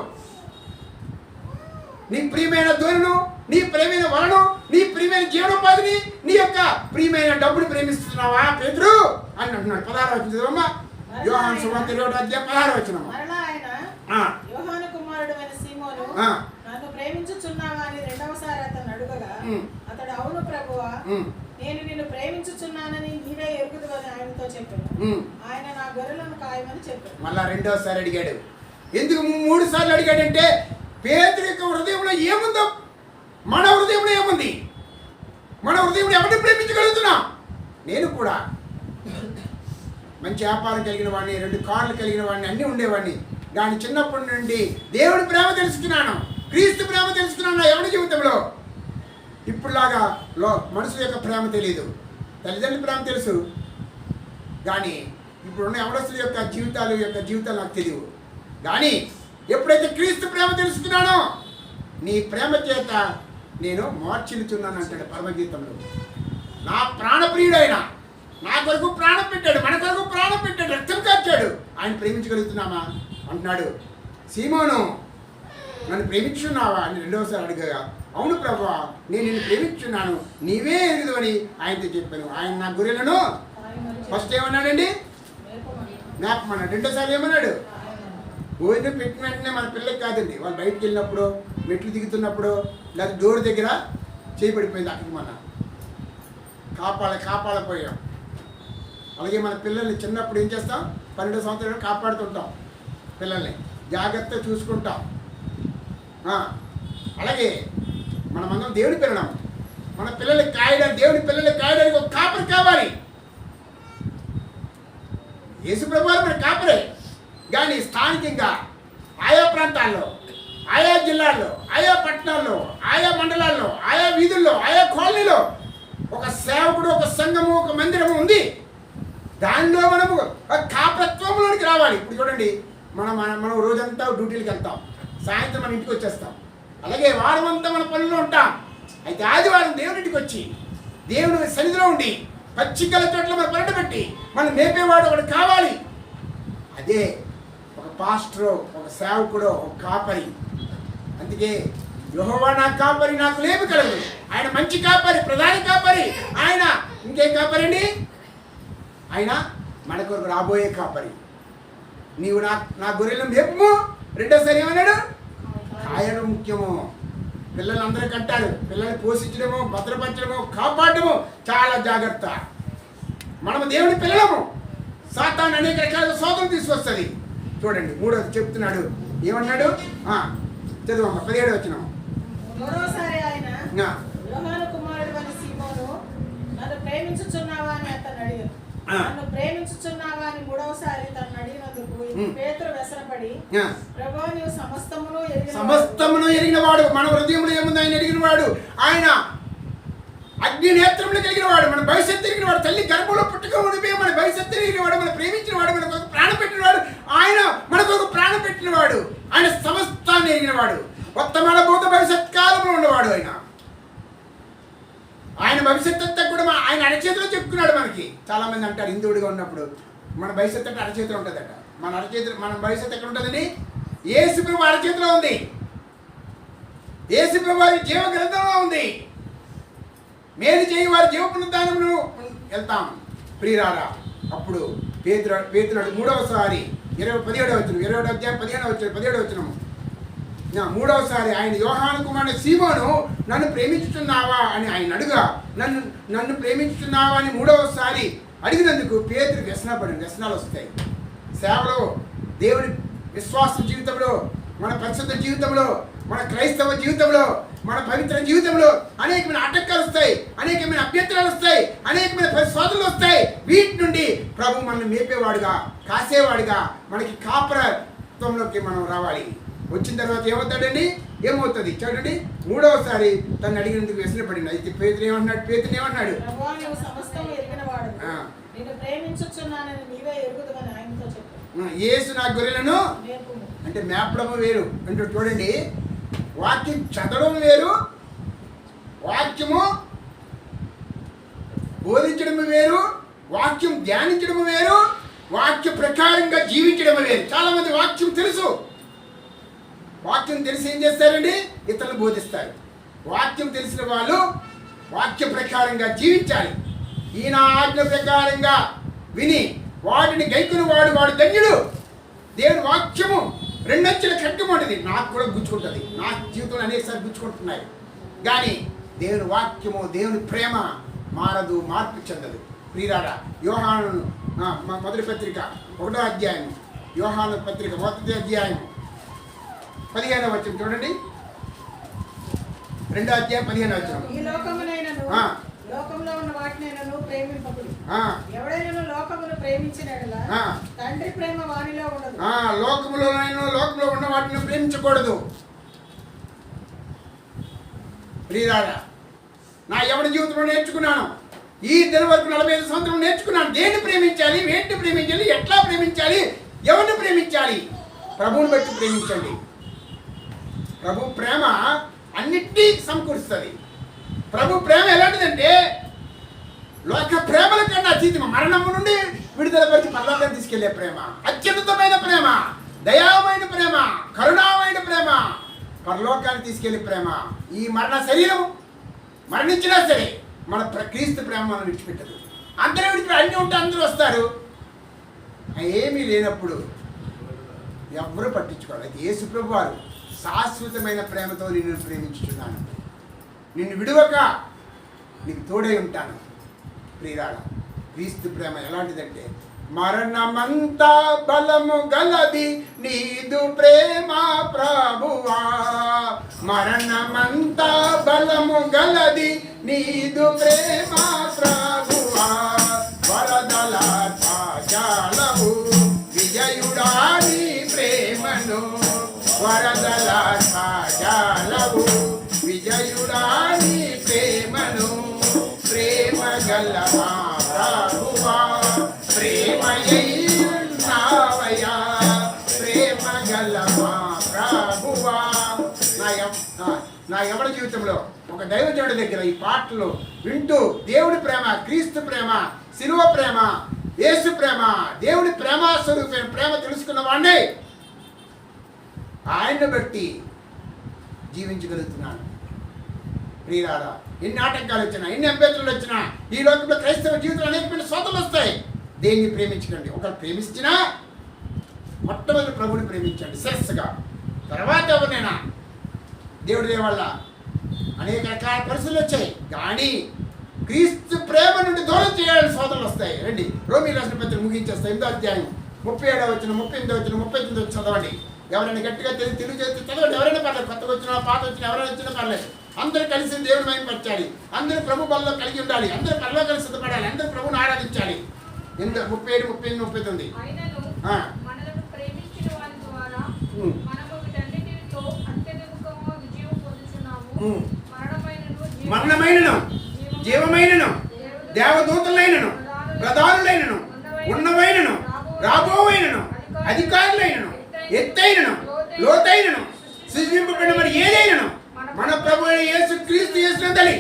నీ ప్రియమైన ధోరణు, నీ ప్రియమైన వలను, నీ ప్రియమైన జీవనోపాధిని, నీ యొక్క ప్రియమైన డబ్బుని ప్రేమిస్తున్నావా పేతురు అని అంటున్నాడు. 16వ వచనం చదవమ్మా. యోహాను సువార్త 20వ అధ్యాయం 16వ వచనం. యోహాను కుమారుడైన సీమోను, నన్ను ప్రేమించుచున్నావా అని రెండవసారి అతను అడుగగా అతడు, అవును ప్రభువా, నేను నిన్ను ప్రేమించుచున్నానని నీవే ఎరుగుదువని ఆయనతో చెప్పాను. ఆయన నా గొర్రెలను కాయమని చెప్పాడు. మళ్ళా రెండోసారి అడిగాడు. ఎందుకు 3 సార్లు అడిగాడంటే పేతురు యొక్క హృదయంలో ఏముందో, మన హృదయంలో ఏముంది, మన హృదయంలో ఎవరిని ప్రేమించగలుగుతున్నాం? నేను కూడా మంచి వ్యాపారం కలిగిన వాడిని, 2 కార్లు కలిగిన వాడిని, అన్నీ ఉండేవాడిని. దాని చిన్నప్పటి నుండి దేవుడి ప్రేమ తెలుసుకున్నాను, క్రీస్తు ప్రేమ తెలుసుకున్నాను నా ఎవరి జీవితంలో. ఇప్పుడులాగా మనుషుల యొక్క ప్రేమ తెలియదు, తల్లిదండ్రుల ప్రేమ తెలుసు, కానీ ఇప్పుడున్న ఎవరస్తుల యొక్క జీవితాలు నాకు తెలియవు. కానీ ఎప్పుడైతే క్రీస్తు ప్రేమ తెలుసుకున్నానో నీ ప్రేమ చేత నేను మార్చిలుచున్నాను అంటాడు పరమగీతంలో. నా ప్రాణప్రియుడైన నా కొరకు ప్రాణం పెట్టాడు, మన కొరకు ప్రాణం పెట్టాడు, రక్తం కార్చాడు. ఆయన ప్రేమించగలుగుతున్నామా అంటున్నాడు. సీమోను, నన్ను ప్రేమించున్నావా అని రెండవసారి అడిగగా, అవును ప్రభువా, నేను నిన్ను ప్రేమించున్నాను, నీవే ఎరుగుదు అని ఆయనతో చెప్పాను. ఆయన నా గొర్రెలను ఫస్ట్ ఏమన్నాడండి, మేపమన్నాడు. రెండోసారి ఏమన్నాడు, భోజనం పెట్టిన వెంటనే మన పిల్లలకి కాదండి, వాళ్ళు బయటకు వెళ్ళినప్పుడు, మెట్లు దిగుతున్నప్పుడు, లేదా డోర్ దగ్గర చేయబడిపోయింది, అక్కడికి మన కాపాడపోయాం. అలాగే మన పిల్లల్ని చిన్నప్పుడు ఏం చేస్తాం, 12 సంవత్సరాలు కాపాడుతుంటాం, పిల్లల్ని జాగ్రత్తగా చూసుకుంటాం. అలాగే మనమందరం దేవుని పిల్లలం. మన పిల్లలకి కాయడానికి, దేవుని పిల్లలకి కాయడానికి ఒక కాపరి కావాలి. యేసు ప్రభువారు మన కాపరే. కానీ స్థానికంగా ఆయా ప్రాంతాల్లో, ఆయా జిల్లాల్లో, ఆయా పట్టణాల్లో, ఆయా మండలాల్లో, ఆయా వీధుల్లో, ఆయా కాలనీలో ఒక సేవకుడు, ఒక సంఘము, ఒక మందిరము ఉంది. దానిలో మనము కాపరత్వంలోనికి రావాలి. ఇప్పుడు చూడండి, మనం రోజంతా డ్యూటీలకు వెళ్తాం, సాయంత్రం మన ఇంటికి వచ్చేస్తాం. అలాగే వారం అంతా మన పనుల్లో ఉంటాం. అయితే ఆదివారం దేవునింటికి వచ్చి దేవుని సన్నిధిలో ఉండి పచ్చికల చోట్ల మన పనులు పెట్టి మనం మేపేవాడు ఒకటి కావాలి. అదే ఒక పాస్టరో, ఒక సేవకుడో, ఒక కాపరి. అందుకే యెహోవా నా కాపరి, నాకు లేమి కలదు. ఆయన మంచి కాపరి, ప్రధాన కాపరి. ఆయన ఇంకేం కాపరి అండి? ఆయన మన కొరకు రాబోయే కాపరి. నీవు నా గొర్రెలను మేపము. రెండోసారి ఏమన్నాడు, కాయడం ముఖ్యము. పిల్లలందరూ కంటారు, పిల్లల్ని పోషించడము, భద్రపరచడము, కాపాడము చాలా జాగ్రత్త. మనము దేవుని పిల్లలము. సాతాను అనేక రకాల శోధన తీసుకొస్తుంది. చూడండి 3వది చెప్తున్నాడు, ఏమన్నాడు, చదువమ్మ 17వ వచనం. మరోసారి ఆయన, యోహాను కుమారుడైన సీమోను, నన్ను ప్రేమించుచున్నావా అని అతను అడిగాడు. నన్ను ప్రేమించుచున్నావా అని మూడవసారి తను అడిగినందుకు పేతురు వ్యసనపడి, ఆ. ప్రభువా, నీవు సమస్తమును ఎరిగిన సమస్తమును ఎరిగినవాడు, మన హృదయంలో ఏముంది ఆయన ఎరిగినవాడు, ఆయన అగ్ని నేత్రములు కలిగినవాడు, మన భవిష్యత్తు ఎరిగినవాడు, తల్లి గర్భంలో పుట్టుక ఉండిపోయి మన భవిష్యత్తు ఎరిగినవాడు, మన ప్రేమించినవాడు, మనకు ఒక ప్రాణం పెట్టినవాడు, ఆయన మనకు ఒక ప్రాణం పెట్టినవాడు, ఆయన సమస్తాన్ని ఎరిగినవాడు, వర్తమాన భూత భవిష్యత్ కాలంలో ఉన్నవాడు. ఆయన భవిష్యత్తు అంతా కూడా ఆయన అరచేతిలో చెప్పుకున్నాడు. మనకి చాలా మంది అంటారు హిందువుడిగా ఉన్నప్పుడు మన భవిష్యత్తు అంటే అరచేతిలో ఉంటుందట. మన భవిష్యత్తు ఎక్కడ ఉంటుందని? యేసు ప్రభు అరచేతిలో ఉంది. యేసు ప్రభు వారి జీవ గ్రంథంలో ఉంది. మేలు చేయి వారి జీవ పునరుద్ధానమును వెళ్తాం ప్రియులారా. అప్పుడు పేతురు మూడవసారి 17వ వచనం, 20వ అధ్యాయం 17వ వచనం, మూడవసారి ఆయన యోహాను కుమారుడు సీమోను, నన్ను ప్రేమించుతున్నావా అని ఆయన అడుగా, నన్ను ప్రేమించుతున్నావా అని మూడవసారి అడిగినందుకు పేతురు వ్యసనాలు వస్తాయి. సేవలో, దేవుని విశ్వాస జీవితంలో, మన పరిశుద్ధ జీవితంలో, మన క్రైస్తవ జీవితంలో, మన పవిత్ర జీవితంలో అనేకమైన ఆటంకాలు వస్తాయి, అనేకమైన అభ్యంతరాలు వస్తాయి, అనేకమైన పరిశోధనలు వస్తాయి. వీటి నుండి ప్రభు మనల్ని మేపేవాడుగా, కాసేవాడిగా, మనకి కాపరత్వంలోకి మనం రావాలి. వచ్చిన తర్వాత ఏమవుతాడండి? ఏమవుతుంది చూడండి. మూడవసారి తను అడిగినందుకు వ్యసనపడింది. అయితే పేతురు ఏమన్నాడు? ప్రభువా, నీవు సమస్తము ఎరిగినవాడు, నిన్ను ప్రేమించుచున్నానని నీవే ఎరుగుదువని ఆయనతో చెప్పాడు. యేసు నా గొర్రెలను నేర్పుము. అంటే మేపడం వేరు. అంటే చూడండి, వాక్యం చదవడం వేరు, వాక్యము బోధించడం వేరు, వాక్యం ధ్యానించడం వేరు, వాక్య ప్రకారంగా జీవించడం వేరు. చాలా మంది వాక్యం తెలుసు, వాక్యం తెలిసి ఏం చేస్తారండి? ఇతరులు బోధిస్తారు. వాక్యం తెలిసిన వాళ్ళు వాక్య ప్రకారంగా జీవించాలి. ఈయన ఆజ్ఞ ప్రకారంగా విని వాటిని గైకుని వాడు ధన్యుడు. దేవుని వాక్యము రెండంచెల ఖడ్గమంటది. నాకు కూడా గుచ్చుకుంటుంది, నా జీవితంలో అనేకసారి గుచ్చుకుంటున్నాయి. కానీ దేవుని వాక్యము, దేవుని ప్రేమ మారదు, మార్పు చెందదు. ప్రియులారా, యోహాను మొదటి పత్రిక 1వ అధ్యాయం, యోహాను పత్రిక 1వ అధ్యాయం 15వ వచనం చూడండి. 2వ అధ్యాయం 15వ వచనం. ఈ లోకమునైనను లోకంలో ఉన్న వాటినైనను ప్రేమింపకుడు. ఎవడైనా లోకమును ప్రేమించిన యెడల తండ్రి ప్రేమ వానిలో ఉండదు. లోకంలో ఉన్న వాటిని ప్రేమించకూడదు. ప్రియులారా, నా ఎవరి జీవితంలో నేర్చుకున్నాను. ఈ దిన వరకు 45 సంవత్సరం నేర్చుకున్నాను. దేన్ని ప్రేమించాలి, వేటిని ప్రేమించాలి, ఎట్లా ప్రేమించాలి, ఎవరిని ప్రేమించాలి? ప్రభువుని బట్టి ప్రేమించండి. ప్రభు ప్రేమ అన్నిటినీ సమకూరుస్తుంది. ప్రభు ప్రేమ ఎలాంటిదంటే లోక ప్రేమల కన్నా అతీతం, మరణము నుండి విడుదలపరిచి పరలోకాన్ని తీసుకెళ్లే ప్రేమ, అత్యున్నతమైన ప్రేమ, దయామైన ప్రేమ, కరుణామైన ప్రేమ, పరలోకాన్ని తీసుకెళ్లే ప్రేమ. ఈ మరణ శరీరం మరణించినా సరే మన క్రీస్తు ప్రేమ మనం విడిచిపెట్టదు. అందరూ విడిచిపెట్టి అన్నీ ఉంటే అందరూ వస్తారు. ఏమీ లేనప్పుడు ఎవరు పట్టించుకోవాలి. అయితే యేసు ప్రభు వారు శాశ్వతమైన ప్రేమతో నిన్ను ప్రేమించుచున్నాను, నిన్ను విడువక నీకు తోడై ఉంటాను. ప్రియురాల, క్రీస్తు ప్రేమ ఎలాంటిదంటే మరణమంతా బలము గలది నీదు ప్రేమ ప్రభువా, మరణమంతా బలము గలది నీదు ప్రేమ ప్రభువా, వరదల ఛాయలవు విజయుడా నీ ప్రేమను, వరదల ఛాయలవు విజయుడా నీ ప్రేమను, ప్రేమ గల మా ప్రభువా ప్రేమయ్యున్నావయ్యా, ప్రేమ గల మా ప్రభువా. నా ఎవరి జీవితంలో ఒక దైవజనుడి దగ్గర ఈ పాటలు వింటూ దేవుడి ప్రేమ, క్రీస్తు ప్రేమ, శిలువ ప్రేమ, యేసు ప్రేమ, దేవుడి ప్రేమ స్వరూపమైన ప్రేమ తెలుసుకున్న వాడిని ఆయన్ని బట్టి జీవించగలుగుతున్నాను. ప్రియులారా, ఎన్ని ఆటంకాలు వచ్చినా, ఎన్ని అభ్యంతరాలు వచ్చినా, ఈ లోకంలో క్రైస్తవ జీవితంలో అనేకమైన శోధనలు వస్తాయి. దేన్ని ప్రేమించకండి. ఒకరు ప్రేమించినా మొట్టమొదటి ప్రభుని ప్రేమించండి శిరస్సుగా, తర్వాత ఎవరినైనా. దేవుడి దయ వల్ల అనేక రకాల పరిస్థితులు వచ్చాయి, కానీ క్రీస్తు ప్రేమ నుండి దూరం చేయాలని శోధనలు వస్తాయి. రండి, రోమీయుల రాసిన పత్రిక ముగించేస్తాయి. 8వ అధ్యాయం 37వ వచనం, 38వ వచనం, 39వ వచనం చదవండి. ఎవరైనా గట్టిగా తెలుగు చేస్తే చదవండి. ఎవరైనా పర్లేదు, కొత్తగా వచ్చినా పాత వచ్చినా ఎవరైనా వచ్చినా పర్లేదు. అందరూ కలిసి దేవుని మహిమపరచాలి, అందరూ ప్రభు బలలో కలిగి ఉండాలి, అందరూ పరలో కలిసి సిద్ధపడాలి, అందరూ ప్రభుని ఆరాధించాలి. 37, 38, 39. ఆయనను ఆ. మనలను ప్రేమించిన వారి ద్వారా ఉమ్. మనము వీటన్నిటిలో అత్యధికముగా విజయం పొందుచున్నాము. ఉమ్. మరణమైనను జీవమైనను దేవదూతలైనను ప్రధానులైనను ఉన్నవైనను రాబోవైనను అధికారులైనను ఎత్తైనను లోతైనను సృజింపబడిన మరి ఏదైనను మన ప్రభు అయిన యేసు క్రీస్తు యేసునందలి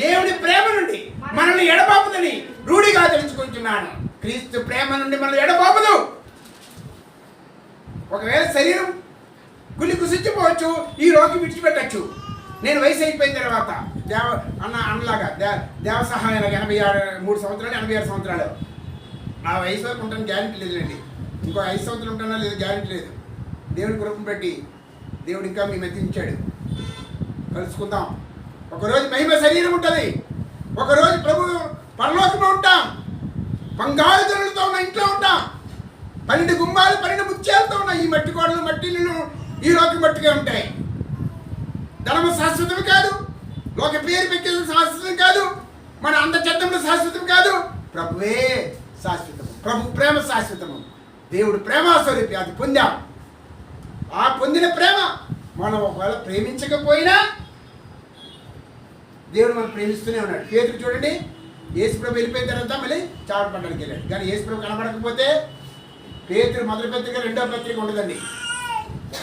దేవుని ప్రేమ నుండి మనల్ని ఎడబాపుదని రూఢిగా తెలుసుకుంటున్నాను. క్రీస్తు ప్రేమ నుండి మనల్ని ఎడబాపదు. ఒకవేళ శరీరం గులి కుసించిపోవచ్చు, ఈ రోగి విడిచిపెట్టచ్చు. నేను వయసు అయిపోయిన తర్వాత అన్నలాగా దేవ సహాయాలు 83 సంవత్సరాలు 86 సంవత్సరాలు ఆ వయసు వరకు ఉంటాను గ్యారెంటీ లేదులేండి. ఇంకో 5 సంవత్సరాలు ఉంటానో లేదు గ్యారెంటీ లేదు. దేవుని కృపను బట్టి దేవుడు ఇంకా మీ మధ్య ఉంచాడు. కలుసుకుందాం. ఒకరోజు మహిమ శరీరం ఉంటుంది, ఒకరోజు ప్రభు పరలోకంలో ఉంటాం. బంగారు జనులతో ఉన్న ఇంట్లో ఉంటాం. 12 గుమ్మాలు 12 ముత్యాలతో ఉన్న ఈ మట్టి గోడలు మట్టిలు ఈ లోకి మట్టిగా ఉంటాయి. ధనము శాశ్వతం కాదు, లోక పేరు పెట్టేది శాశ్వతం కాదు, మన అందచందములు శాశ్వతం కాదు. ప్రభువే శాశ్వతము. ప్రభు ప్రేమ శాశ్వతము. దేవుడు ప్రేమ స్వరూపి. అది పొందాం. ఆ పొందిన ప్రేమ మనం ఒకవేళ ప్రేమించకపోయినా దేవుడు మనం ప్రేమిస్తూనే ఉన్నాడు. పేతురు చూడండి, యేసుప్రభు వెళ్ళిపోయిన తర్వాత మళ్ళీ చావట పట్టడానికి వెళ్ళాడు. కానీ యేసుప్రభు కనబడకపోతే పేతురు మొదటి పత్రిక 2వ పత్రిక ఉండదండి.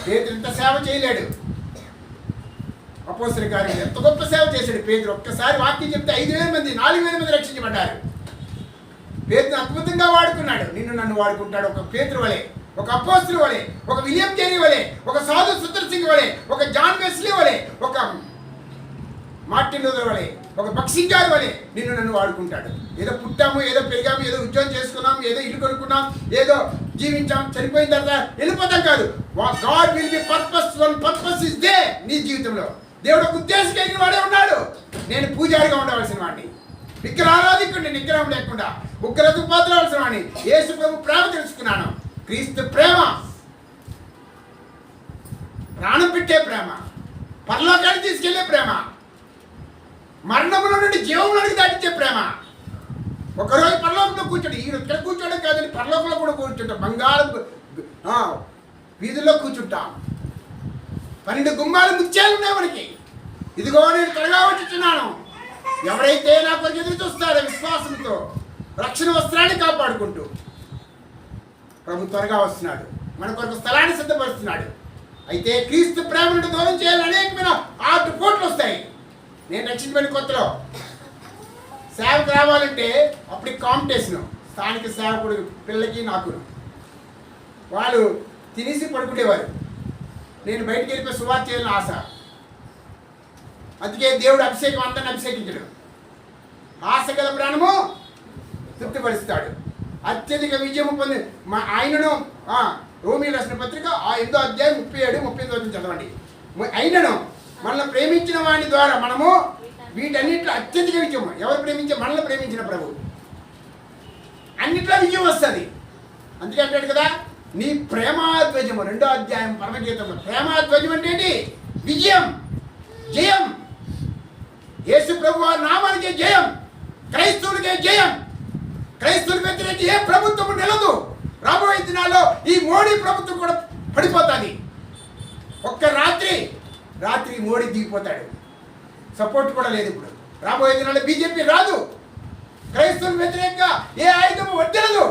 పేతురు ఇంత సేవ చేయలేడు. అపోస్తల కార్యం ఎంత గొప్ప సేవ చేశాడు పేతురు. ఒక్కసారి వాక్యం చెప్తే 5,000 మంది 4,000 మంది రక్షించబడ్డారు. పేతురు అద్భుతంగా వాడుకున్నాడు. నిన్ను నన్ను వాడుకుంటాడు. ఒక పేతురు వలె, ఒక అపోస్తలు వలె, ఒక విలియం కేరీ వలె, ఒక సాధు సుందర్ సింగ్ వలె, ఒక జాన్ వెస్లీ వలె, ఒక మార్టిన్ లూథర్ వలె, ఒక బక్సింగార్ వలె నిన్ను నన్ను వాడుకుంటాడు. ఏదో పుట్టాము, ఏదో పెరిగాము, ఏదో ఉద్యోగం చేసుకున్నాం, ఏదో ఇల్లు కొనుక్కున్నాం, ఏదో జీవించాం, చనిపోయిన తర్వాత వెళ్ళిపోతాం కాదు. God will be purpose. One purpose is they. నీ జీవితంలో దేవుడు ఒక ఉద్దేశం కలిగిన వాడే ఉన్నాడు. నేను పూజారిగా ఉండవలసిన వాడిని, విగ్రహారాధికుడిని, నిగ్రహం లేకుండా ఉగ్రతకు పాత్రవలసిన వాడిని. యేసు ప్రభు ప్రేమ తెలుసుకున్నాను. క్రీస్తు ప్రేమ ప్రాణం పెట్టే ప్రేమ, పరలోకాన్ని తీసుకెళ్లే ప్రేమ, మరణముల నుండి జీవంలోనికి దాటించే ప్రేమ. ఒకరోజు పరలోకంలో కూర్చోండి. ఇక్కడ కూర్చోడం కాదని పరలోకంలో కూడా కూర్చుంటాం. బంగారం వీధుల్లో కూర్చుంటాం. 12 గుమ్మాలు ముత్యాలు ఉన్నాయి మనకి. ఇదిగో నేను త్వరగా వచ్చుచున్నాను. ఎవరైతే నా కొరకు ఎదురు చూస్తారో విశ్వాసంతో రక్షణ వస్త్రాన్ని కాపాడుకుంటూ ప్రభు త్వరగా వస్తున్నాడు. మన కొరకు స్థలాన్ని సిద్ధపరుస్తున్నాడు. అయితే క్రీస్తు ప్రేమ నుండి దూరం చేయాలని అనేకమైన ఆటుపోట్లు వస్తాయి. నేను రక్షించబడిన కొత్తలో సేవకు రావాలంటే అప్పటికి కాంపిటీషన్. స్థానిక సేవకుడు పిల్లలకి నాకు వాళ్ళు తినేసి పడుకునేవారు. నేను బయటికి వెళ్ళిపోయి సువార్త చేయాలని ఆశ. అందుకే దేవుడు అభిషేకం అందరిని అభిషేకించడు. ఆశ గల ప్రాణము తృప్తిపరుస్తాడు. అత్యధిక విజయం పొంది ఆయనను రోమీయులకు రాసిన పత్రిక 5వ అధ్యాయం 37, 38 చదవండి. ఆయనను మనల్ని ప్రేమించిన వాడి ద్వారా మనము వీటన్నిటిలో అత్యధిక విజయం. ఎవరు ప్రేమించే? మనల్ని ప్రేమించిన ప్రభు. అన్నిట్లో విజయం వస్తుంది. అందుకే అంటాడు కదా, నీ ప్రేమాధ్వజము 2వ అధ్యాయం పరమగీతంలో. ప్రేమాధ్వజం అంటే ఏంటి? విజయం, జయం. యేసు ప్రభు వారి నామానికే జయం, క్రైస్తవులకే జయం. క్రైస్తవులకు వ్యతిరేక ఏ ప్రభుత్వం నిలదు. రాబోయే దినాల్లో ఈ మోడీ ప్రభుత్వం కూడా పడిపోతుంది. ఒక్క రాత్రి మోడీ దిగిపోతాడు. సపోర్ట్ కూడా లేదు. ఇప్పుడు రాబోయే దినాల్లో బీజేపీ రాదు. క్రైస్తవులకు వ్యతిరేకంగా ఏ ఆయుధం వర్తిల్లదు.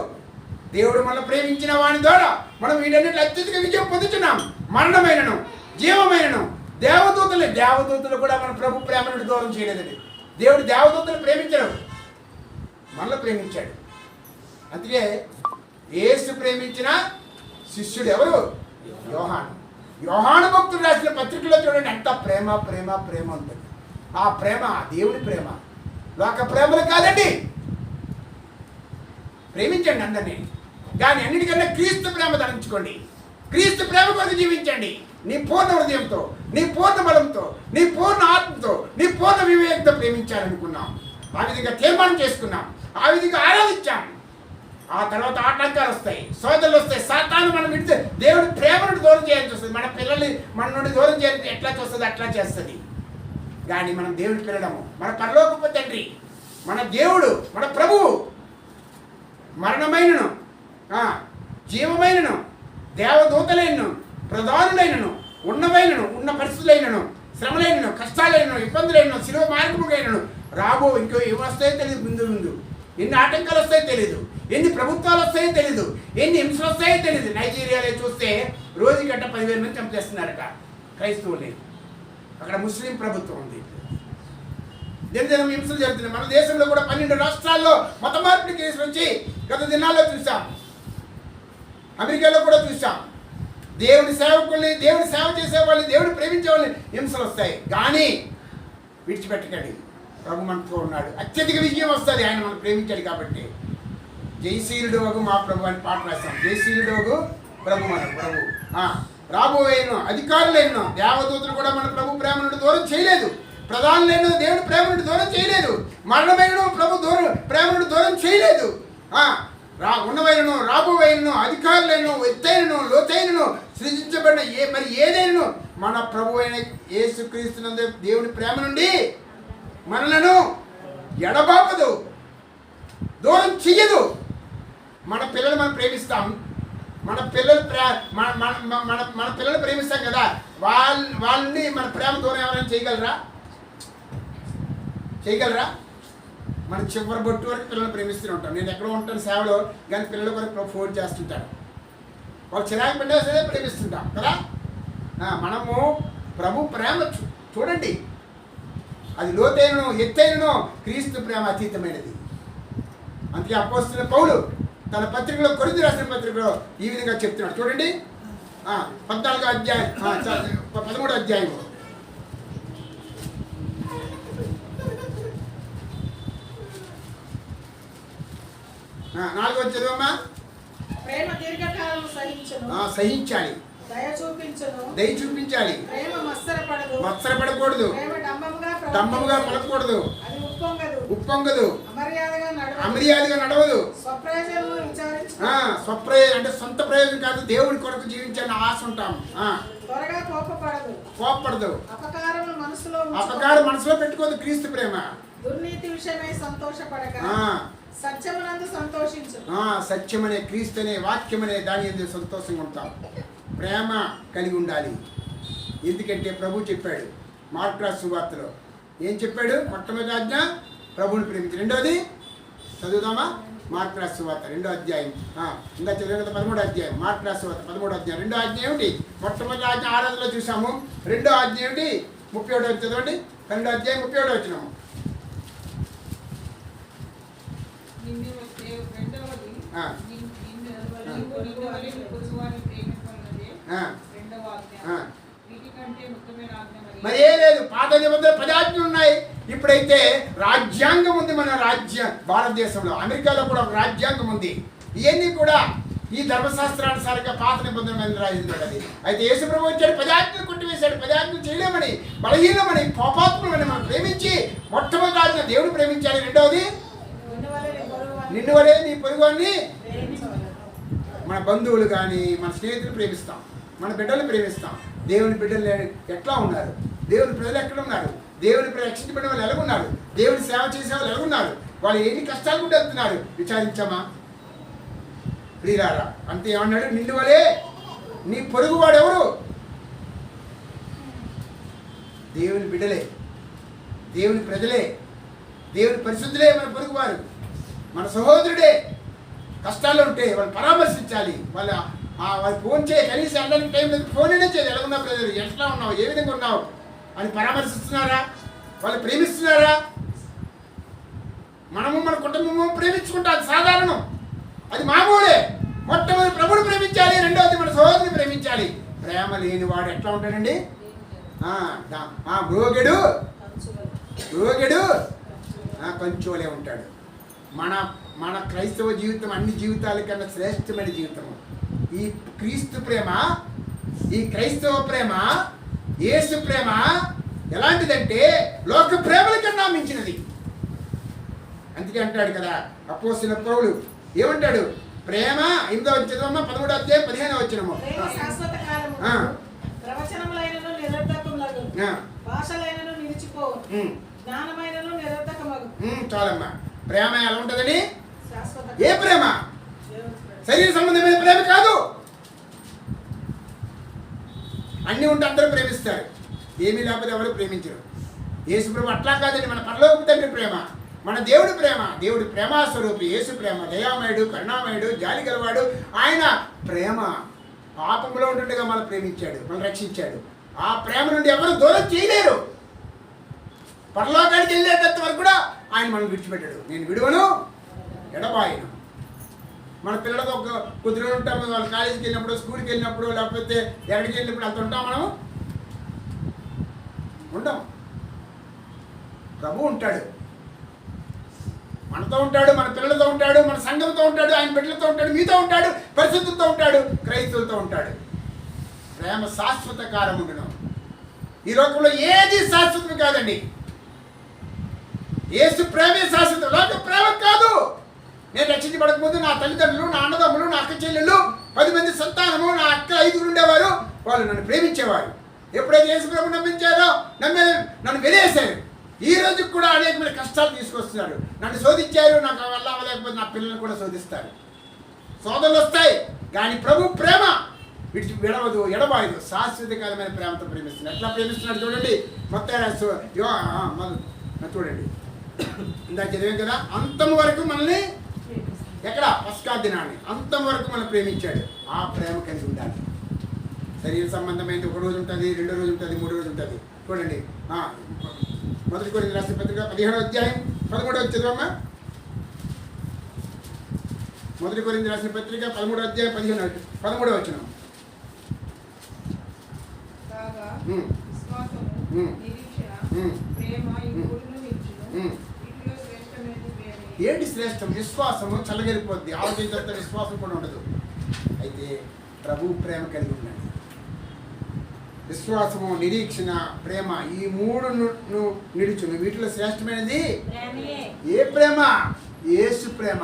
దేవుడు మనం ప్రేమించిన వాని ద్వారా మనం వీటన్నిటిలో అత్యధిక విజయం పొందుతున్నాం. మరణమైనను జీవమైనను దేవదూతలు కూడా మన ప్రభు ప్రేమ నుండి దూరం చేయలేదండి. దేవుడు దేవదూతలు ప్రేమించడు, మనల్ని ప్రేమించాడు. అందుకే యేసు ప్రేమించిన శిష్యుడు ఎవరు? యోహాను భక్తుడు రాసిన పత్రికలో చూడండి, అంత ప్రేమ ప్రేమ ప్రేమ ఉంటుంది. ఆ ప్రేమ దేవుని ప్రేమ, లోక ప్రేమలు కాదండి. ప్రేమించండి అందరినీ, కానీ అన్నిటికన్నా క్రీస్తు ప్రేమ ధరించుకోండి. క్రీస్తు ప్రేమ కొరకు జీవించండి. నీ పూర్ణ హృదయంతో, నీ పూర్ణ బలంతో, నీ పూర్ణ ఆత్మతో, నీ పూర్ణ వివేకంతో ప్రేమించాలనుకున్నాం. ఆ విధంగా తీర్మానం చేసుకున్నాం, ఆ విధంగా ఆరాధించాం. ఆ తర్వాత ఆటంకాలు వస్తాయి, సోదరులు వస్తాయి. సాతాను మనం విడితే దేవుడి ప్రేమ నుండి దూరం చేయాల్సి వస్తుంది. మన పిల్లల్ని మన నుండి దూరం చేయాలి ఎట్లా చూస్తుంది అట్లా చేస్తుంది. కానీ మనం దేవుడి పిల్లలము, మన పరలోకపు తండ్రి, మన దేవుడు, మన ప్రభువు మరణమైనను జీవమైనను దేవదూతలైనను ప్రధానులైనను ఉన్నవైనను ఉన్న పరిస్థితులైనను శ్రమలైనను కష్టాలైనను ఇబ్బందులైనను శిలువ మార్గములైనను రాబో ఇంకో ఏమి వస్తాయో తెలియదు. ముందు ఎన్ని ఆటంకాలు వస్తాయో తెలియదు, ఎన్ని ప్రభుత్వాలు వస్తాయో తెలియదు, ఎన్ని హింసలు వస్తాయో తెలియదు. నైజీరియాలో చూస్తే రోజు గంట 10,000 మంది చంపేస్తున్నారట క్రైస్తవులే. అక్కడ ముస్లిం ప్రభుత్వం ఉంది. దినదినం హింసలు జరుగుతున్నాయి. మన దేశంలో కూడా 12 రాష్ట్రాల్లో మత మార్పిడి కేసులు వచ్చి గత దినాల్లో చూసాం. అమెరికాలో కూడా చూసాం. దేవుడి సేవకుల్ని, దేవుడి సేవ చేసే వాళ్ళని, దేవుడు ప్రేమించే వాళ్ళని హింసలు వస్తాయి. కానీ విడిచిపెట్టకండి, ప్రభు మనతో ఉన్నాడు. అత్యధిక విజయం వస్తుంది, ఆయన మనం ప్రేమించాడు కాబట్టి. జయశీలుడు వగు మా ప్రభు అని పాట రాస్తాం. జయశీలుడు వగు ప్రభు మన ప్రభు. రాబోయేను అధికారులైన దేవదూతలు కూడా మన ప్రభు ప్రేమ నుండి దూరం చేయలేదు. ప్రధానులైన దేవుడు ప్రేమ నుండి దూరం చేయలేదు. మరణమైన ప్రభు ప్రేమ నుండి దూరం చేయలేదు. ఉన్నవైనను రాబోయేను అధికారులైనను ఎత్తైనను లోతైనను సృజించబడిన మరి ఏదైనా మన ప్రభు అయిన యేసుక్రీస్తునందు దేవుని ప్రేమ నుండి మనలను ఎడబాపదు, దూరం చెయ్యదు. మన పిల్లలు మనం ప్రేమిస్తాం, మన పిల్లలు మన పిల్లలు ప్రేమిస్తాం కదా, వాళ్ళని మన ప్రేమ దూరం ఎవరైనా చేయగలరా? మన చివరి బొట్టు వరకు పిల్లలు ప్రేమిస్తూనే ఉంటాం. నేను ఎక్కడో ఉంటాను సేవలో, కానీ పిల్లల కొరకు ఫోన్ చేస్తుంటాను. వాళ్ళు చిరాకు పెట్టే సరే ప్రేమిస్తుంటాం కదా. మనము ప్రభు ప్రేమ చూడండి, అది లోతైనను ఎత్తైనను క్రీస్తు ప్రేమ అతీతమైనది. అందుకే అపోస్తలుడైన పౌలు తన పత్రికలో, కొరింథీ రాసిన పత్రికలో ఈ విధంగా చెప్తున్నాడు. చూడండి 14వ అధ్యాయం 13వ అధ్యాయం 4వ చదువమ్మా. ప్రేమ దీర్ఘకాలం సహించాలి, దయ చూపించాలి, ప్రేమ మత్సరపడకూడదు, డంబముగా పలకూడదు, ఉప్పొంగదు, అమర్యాదగా నడవదు. అంటే సొంత ప్రయోజనం కాదు, దేవుడి కొరకు జీవించాలని ఆశ ఉంటాం. కోప్పడదు, అపకారం మనసులో పెట్టుకోదు. క్రీస్తు ప్రేమ దుర్నీతి విషయమై సంతోషపడక సత్యమునందు సంతోషించు. సత్యం అనే క్రీస్తు అనే వాక్యం అనే దాని యందు సంతోషంగా ఉంటాం. ప్రేమ కలిగి ఉండాలి. ఎందుకంటే ప్రభు చెప్పాడు మార్కు రాసిన సువార్తలో. ఏం చెప్పాడు? మొట్టమొదటి ఆజ్ఞ ప్రభువుని ప్రేమించు. రెండోది చదువుదామా? మార్కు రాసిన సువార్త 2వ అధ్యాయం ఇంకా చదివిన 13వ అధ్యాయం. మార్కు రాసిన సువార్త 13వ అధ్యాయం 2వ ఆజ్ఞ ఏమిటి? మొట్టమొదటి ఆజ్ఞ ఆరాధనలో చూసాము. 2వ ఆజ్ఞ ఏమిటి? 31వ చదవండి. 2వ అధ్యాయం 31వ వచనం. మరి ఏ లేదు, పాత నిబంధన 10 ఆజ్ఞలు ఉన్నాయి. ఇప్పుడైతే రాజ్యాంగం ఉంది. మన భారతదేశంలో, అమెరికాలో కూడా ఒక రాజ్యాంగం ఉంది. ఇవన్నీ కూడా ఈ ధర్మశాస్త్రానుసారంగా పాత నిబంధన మీద రాయించబడ్డది. అయితే యేసు ప్రభు వచ్చాడు, 10 ఆజ్ఞలు కొట్టివేశాడు. 10 ఆజ్ఞలు చేయలేమని, బలహీనమని, కోపాత్మని మనం ప్రేమించి మొట్టమొదటి ఆజ్ఞ దేవుడు ప్రేమించాలి. రెండవది నిన్ను వలే నీ పొరుగువాన్ని. మన బంధువులు కానీ మన స్నేహితులు ప్రేమిస్తాం, మన బిడ్డలు ప్రేమిస్తాం. దేవుని బిడ్డలు ఎట్లా ఉన్నారు? దేవుని ప్రజలు ఎక్కడ ఉన్నారు? దేవుని రక్షించబడిన వాళ్ళు ఎలాగున్నారు? దేవుని సేవ చేసే వాళ్ళు ఎలాగున్నారు? వాళ్ళు ఎన్ని కష్టాలు కూడా వెళ్తున్నారు విచారించామా? ప్రియులారా, అంతే ఏమన్నాడు? నిన్ను వలే నీ పొరుగువాడు ఎవరు? దేవుని బిడ్డలే, దేవుని ప్రజలే, దేవుని పరిశుద్ధులే మన పొరుగువారు, మన సహోదరుడే. కష్టాల్లో ఉంటే వాళ్ళు పరామర్శించాలి. వాళ్ళు ఫోన్ చేయ, కనీసం వెళ్ళడానికి టైం లేదు, ఫోన్ అయినా చేయాలి. ఎలా ఉన్నావు బ్రదర్, ఎట్లా ఉన్నావు, ఏ విధంగా ఉన్నావు అని పరామర్శిస్తున్నారా? వాళ్ళు ప్రేమిస్తున్నారా? మనము మన కుటుంబము ప్రేమించుకుంటాం, అది సాధారణం, అది మామూలే. మొట్టమొదటి ప్రభువుని ప్రేమించాలి, రెండవది మన సహోదరుని ప్రేమించాలి. ప్రేమ లేని వాడు ఎట్లా ఉంటాడండి? రోగెడు కొంచెంలే ఉంటాడు. మన క్రైస్తవ జీవితం అన్ని జీవితాల కన్నా శ్రేష్టమైన జీవితము. ఈ క్రీస్తు ప్రేమ, ఈ క్రైస్తవ ప్రేమ, యేసు ప్రేమ ఎలాంటిదంటే లోక ప్రేమల కన్నా మించినది. అందుకే అంటాడు కదా అపోస్తలుడైన పౌలు, ఏమంటాడు? ప్రేమ 8వ చదవమ్మ 13వ అధ్యాయం 15వ వచనము. ప్రవచనములైనను నిరర్థకములగు, భాషలైనను నిలిచిపోవు, జ్ఞానమైనను నిరర్థకమగు. చాలమ్మా. ప్రేమ ఎలా ఉంటుందని? శాశ్వత ఏ ప్రేమ? దేవుని ప్రేమ. శరీర సంబంధమైన ప్రేమ కాదు. అన్నీ ఉంటే అందరూ ప్రేమిస్తారు, ఏమీ లేకపోతే ఎవరు ప్రేమించరు. యేసు ప్రేమ అట్లా కాదండి. మన పరలోక తండ్రి ప్రేమ, మన దేవుడి ప్రేమ, దేవుడి ప్రేమాస్వరూపి యేసు ప్రేమ, దయామయుడు, కరుణామయుడు, జాలి గలవాడు. ఆయన ప్రేమ పాపంలో ఉంటుండగా మనం ప్రేమించాడు, మనం రక్షించాడు. ఆ ప్రేమ నుండి ఎవరు దూరం చేయలేరు. పరలోకానికి వెళ్ళేటంత వరకు కూడా ఆయన మనం విడిచిపెట్టాడు. నేను విడువను, ఎడబాయను. మన పిల్లలతో ఒక కొద్ది రోజులు ఉంటాము, వాళ్ళు కాలేజీకి వెళ్ళినప్పుడు, స్కూల్కి వెళ్ళినప్పుడు, లేకపోతే ఎక్కడికి వెళ్ళినప్పుడు అంత ఉంటాం. మనం ఉంటాం. ప్రభు ఉంటాడు, మనతో ఉంటాడు, మన పిల్లలతో ఉంటాడు, మన సంఘంతో ఉంటాడు, ఆయన బిడ్డలతో ఉంటాడు, మీతో ఉంటాడు, పరిశుద్ధులతో ఉంటాడు, క్రైస్తవులతో ఉంటాడు. ప్రేమ శాశ్వత కాలముండును. ఈ లోకంలో ఏది శాశ్వతం కాదండి. యేసు ప్రేమే శాశ్వతం, లోక ప్రేమ కాదు. నేను రక్షించబడకముందు నా తల్లిదండ్రులు, నా అన్నదమ్ములు, నా అక్క చెల్లెళ్ళు, 10 మంది సంతానము, నా అక్క 5 ఉండేవారు. వాళ్ళు నన్ను ప్రేమించేవారు. ఎప్పుడైతే యేసు ప్రభు నన్ను వెలేశారు. ఈ రోజు కూడా అనేకమైన కష్టాలు తీసుకొస్తున్నారు. నన్ను శోధించారు, నాకు వల్ల అవ్వలేకపోతే నా పిల్లల్ని కూడా శోధిస్తారు. సోదరులు వస్తాయి, కానీ ప్రభు ప్రేమ విడవదు, ఎడబాయదు, శాశ్వతకాలమైన ప్రేమతో ప్రేమిస్తున్నాడు. ఎట్లా ప్రేమిస్తున్నాడు చూడండి. మొత్తం చూడండి, ఇందాక చదివాం కదా, అంతం వరకు మనల్ని ఎక్కడ పస్కా దినాన్ని అంతం వరకు మనం ప్రేమించాడు. ఆ ప్రేమ కలిగి ఉండాలి. శరీర సంబంధమైనది 1 రోజు ఉంటుంది, 2 రోజు ఉంటుంది, 3 రోజు ఉంటుంది. చూడండి, 1 కొరింథీయులకు రాసిన పత్రిక 15వ అధ్యాయం 13వ చదవమ్మా. 1 కొరింథీయులకు రాసిన పత్రిక 13వ అధ్యాయం 13వ వచనం. కాగా ఉమ్. విశ్వాసము, నిరీక్షణ, ప్రేమ ఈ మూడును మించును. వీటిలో శ్రేష్టమైనది ప్రేమే. ఏంటి శ్రేష్టం? విశ్వాసము చల్లగలిపోద్ది, ఆలోచించేంత విశ్వాసం కూడా ఉండదు. అయితే ప్రభు ప్రేమ కలిగి ఉండండి. విశ్వాసము, నిరీక్షణ, ప్రేమ ఈ 3 నిలుచును. వీటిలో శ్రేష్టమైనది ఏ ప్రేమ? యేసు ప్రేమ,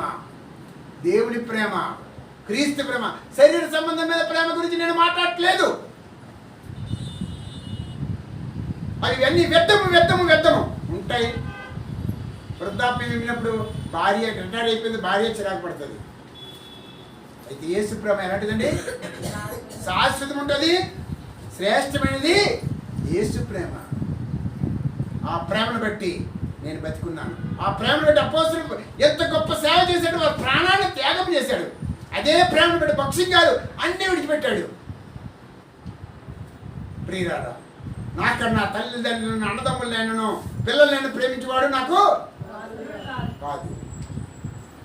దేవుని ప్రేమ, క్రీస్తు ప్రేమ. శరీర సంబంధమైన ప్రేమ గురించి నేను మాట్లాడట్లేదు. అవన్నీ వ్యర్థము ఉంటాయి. వృద్ధాప్యం వెళ్ళినప్పుడు భార్య రిటైర్ అయిపోయింది, భార్య చిరాకు పడుతుంది. అయితే యేసు ప్రేమ ఎలాంటిదండి? శాశ్వతం ఉంటుంది, శ్రేష్టమైనది యేసు ప్రేమ. ఆ ప్రేమను బట్టి నేను బతికున్నాను. ఆ ప్రేమను బట్టి అపోస్తలుడు ఎంత గొప్ప సేవ చేశాడు, వారి ప్రాణాన్ని త్యాగం చేశాడు. అదే ప్రేమను బట్టి భక్ష్యం కాదు, అన్నీ విడిచిపెట్టాడు. ప్రియులారా, నాకన్నా తల్లిదండ్రులను, అన్నదమ్ములైనను, పిల్లలైనా ప్రేమించేవాడు నాకు కాదు.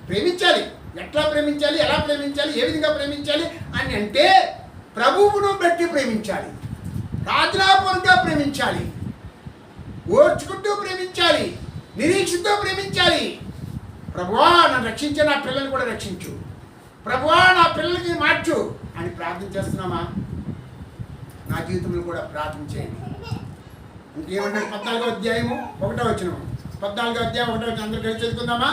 ప్రేమించాలి. ఎట్లా ప్రేమించాలి, ఎలా ప్రేమించాలి, ఏ విధంగా ప్రేమించాలి అని అంటే ప్రభువును బట్టి ప్రేమించాలి, ప్రార్థనాపూర్వకంగా ప్రేమించాలి, ఓర్చుకుంటూ ప్రేమించాలి, నిరీక్షతో ప్రేమించాలి. ప్రభువా నన్ను రక్షించే, నా పిల్లల్ని కూడా రక్షించు, ప్రభువా నా పిల్లలకి మార్చు అని ప్రార్థన చేస్తున్నామా? నా జీవితంలో కూడా ప్రార్థన చేయండి. ఇంకేమన్నాడు? 14వ అధ్యాయము 1వ వచనం. 14వ అధ్యాయం 1వ వచనం అందరూ కలిసి చదువుకుందామా?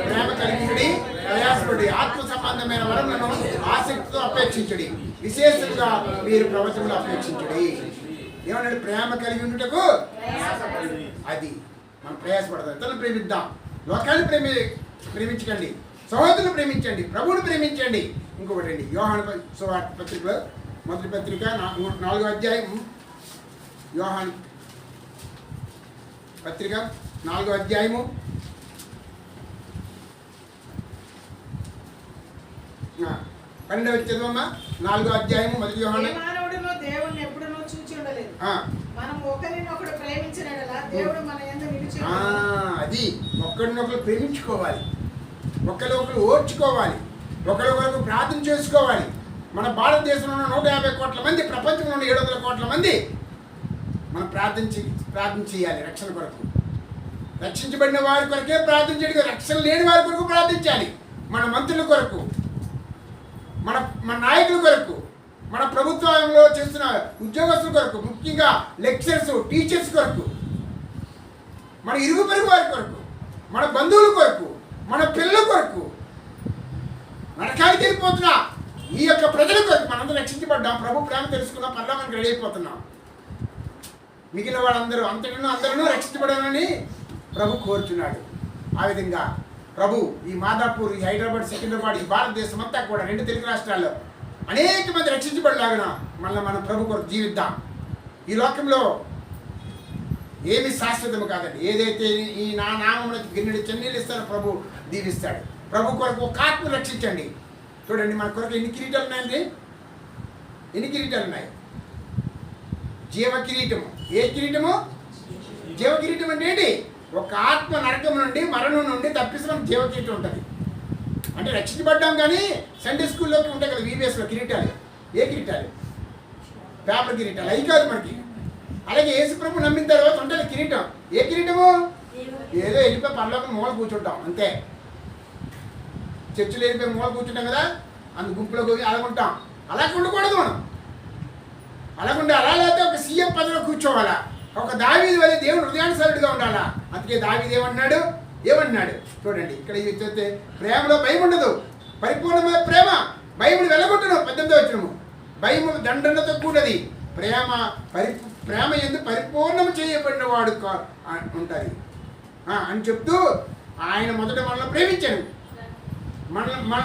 ప్రేమ కలిగి ప్రయాసపడి ఆత్మ సంబంధమైన వరములను ఆసక్తితో అపేక్షించడి, విశేషంగా మీరు ప్రవచనలు అపేక్షించడి. ఏమన్నాడు? ప్రేమ కలిగి ఉండుటకు అది మనం ప్రయాసపడతాం. ఇతరులను ప్రేమిద్దాం. లోకాన్ని ప్రేమించకండి, సహోదరులను ప్రేమించండి, ప్రభువుని ప్రేమించండి. ఇంకొకటి అండి, యోహాను సువార్త పత్రికలో మొదటి పత్రిక 4వ అధ్యాయం, యోహాను పత్రిక 4వ అధ్యాయము 12వ చదవమ్మా. 4వ అధ్యాయము మొదటి యోహాను. మానవుడును దేవుణ్ణి ఎప్పుడునూ చూచి ఉండలేదు. మనం ఒకరినొకడు ప్రేమించినట్లా దేవుడు మన యందు నిలిచి ఉన్నాడు. అది ఒకరినొకరు ప్రేమించుకోవాలి, ఒకరినొకరు ఓర్చుకోవాలి, ఒకరికొకరు ప్రార్థన చేసుకోవాలి. మన భారతదేశంలో ఉన్న 150 కోట్ల మంది, ప్రపంచంలో ఉన్న 700 కోట్ల మంది మనం ప్రార్థన చేయాలి. రక్షణ కొరకు, రక్షించబడిన వారి కొరకే ప్రార్థన చేయడం, రక్షణ లేని వారి కొరకు ప్రార్థించాలి. మన మంత్రుల కొరకు, మన నాయకుల కొరకు, మన ప్రభుత్వంలో చేస్తున్న ఉద్యోగస్తుల కొరకు, ముఖ్యంగా లెక్చరర్స్, టీచర్స్ కొరకు, మన ఇరుగు పొరుగు వారి కొరకు, మన బంధువుల కొరకు, మన పిల్లల కొరకు, నరకానికి వెళ్ళిపోతున్నా ఈ యొక్క ప్రజల కొరకు మనందరూ రక్షించబడ్డాం. ప్రభు ప్రేమ తెలుసుకున్నాం, పరలోకానికి రెడీ అయిపోతున్నాం. మిగిలిన వాళ్ళందరూ అందరూ రక్షించబడాలని ప్రభు కోరుచున్నాడు. ఆ విధంగా ప్రభు ఈ మాదాపూర్, ఈ హైదరాబాద్, సికింద్రాబాద్, ఈ భారతదేశం అంతా కూడా 2 తెలుగు రాష్ట్రాల్లో అనేక మంది రక్షించబడలాగిన మళ్ళీ మనం ప్రభు కొరకు జీవిద్దాం. ఈ లోకంలో ఏమి శాశ్వతము కాదండి. ఏదైతే ఈ నా నామమున గిన్నెడు చెన్నీళ్ళు ఇస్తారో ప్రభు దీవిస్తాడు. ప్రభు కొరకు ఒక ఆత్మ రక్షించండి. చూడండి మన కొరకు ఎన్ని కిరీటాలు ఉన్నాయండి? ఎన్ని కిరీటాలు ఉన్నాయి? జీవ కిరీటము. ఏ కిరీటము? జీవ కిరీటం అంటే ఏంటి? ఒక ఆత్మ నరకం నుండి, మరణం నుండి తప్పిస్తే జీవ కిరీటం ఉంటుంది. అంటే రక్షించబడ్డాం కానీ సండే స్కూల్లోకి ఉంటాయి కదా VBSలో కిరీటాలు. ఏ కిరీటాలు? పేపర్ కిరీటాలు. అవి కాదు మనకి. అలాగే యేసు ప్రభు నమ్మిన తర్వాత ఉంటుంది కిరీటం. ఏ కిరీటము? ఏదో వెళ్ళిపోయి పరలోకం మూల కూర్చుంటాం అంతే. చర్చిలో వెళ్ళిపోయి మూల కూర్చుంటాం కదా, అందు గుంపులో పోయి అలాగుంటాం. అలా ఉండకూడదు మనం. అలాగుండే అలా లేకపోతే ఒక సీఎం పదవిలో కూర్చోవాలా. ఒక దావీదు వల్ల దేవుడు హృదయానుసారుడిగా ఉండాలా. అందుకే దావీదు ఏమన్నాడు చూడండి. ఇక్కడ చూస్తే ప్రేమలో భయం ఉండదు, పరిపూర్ణమైన ప్రేమ భయముడు వెళ్ళగొట్టను. 18వ వచనము, భయము దండనతో కూడది, ప్రేమ ఎందు పరిపూర్ణము చేయబడిన వాడు ఉంటుంది అని చెప్తూ ఆయన మొదట మనల్ని ప్రేమించాను.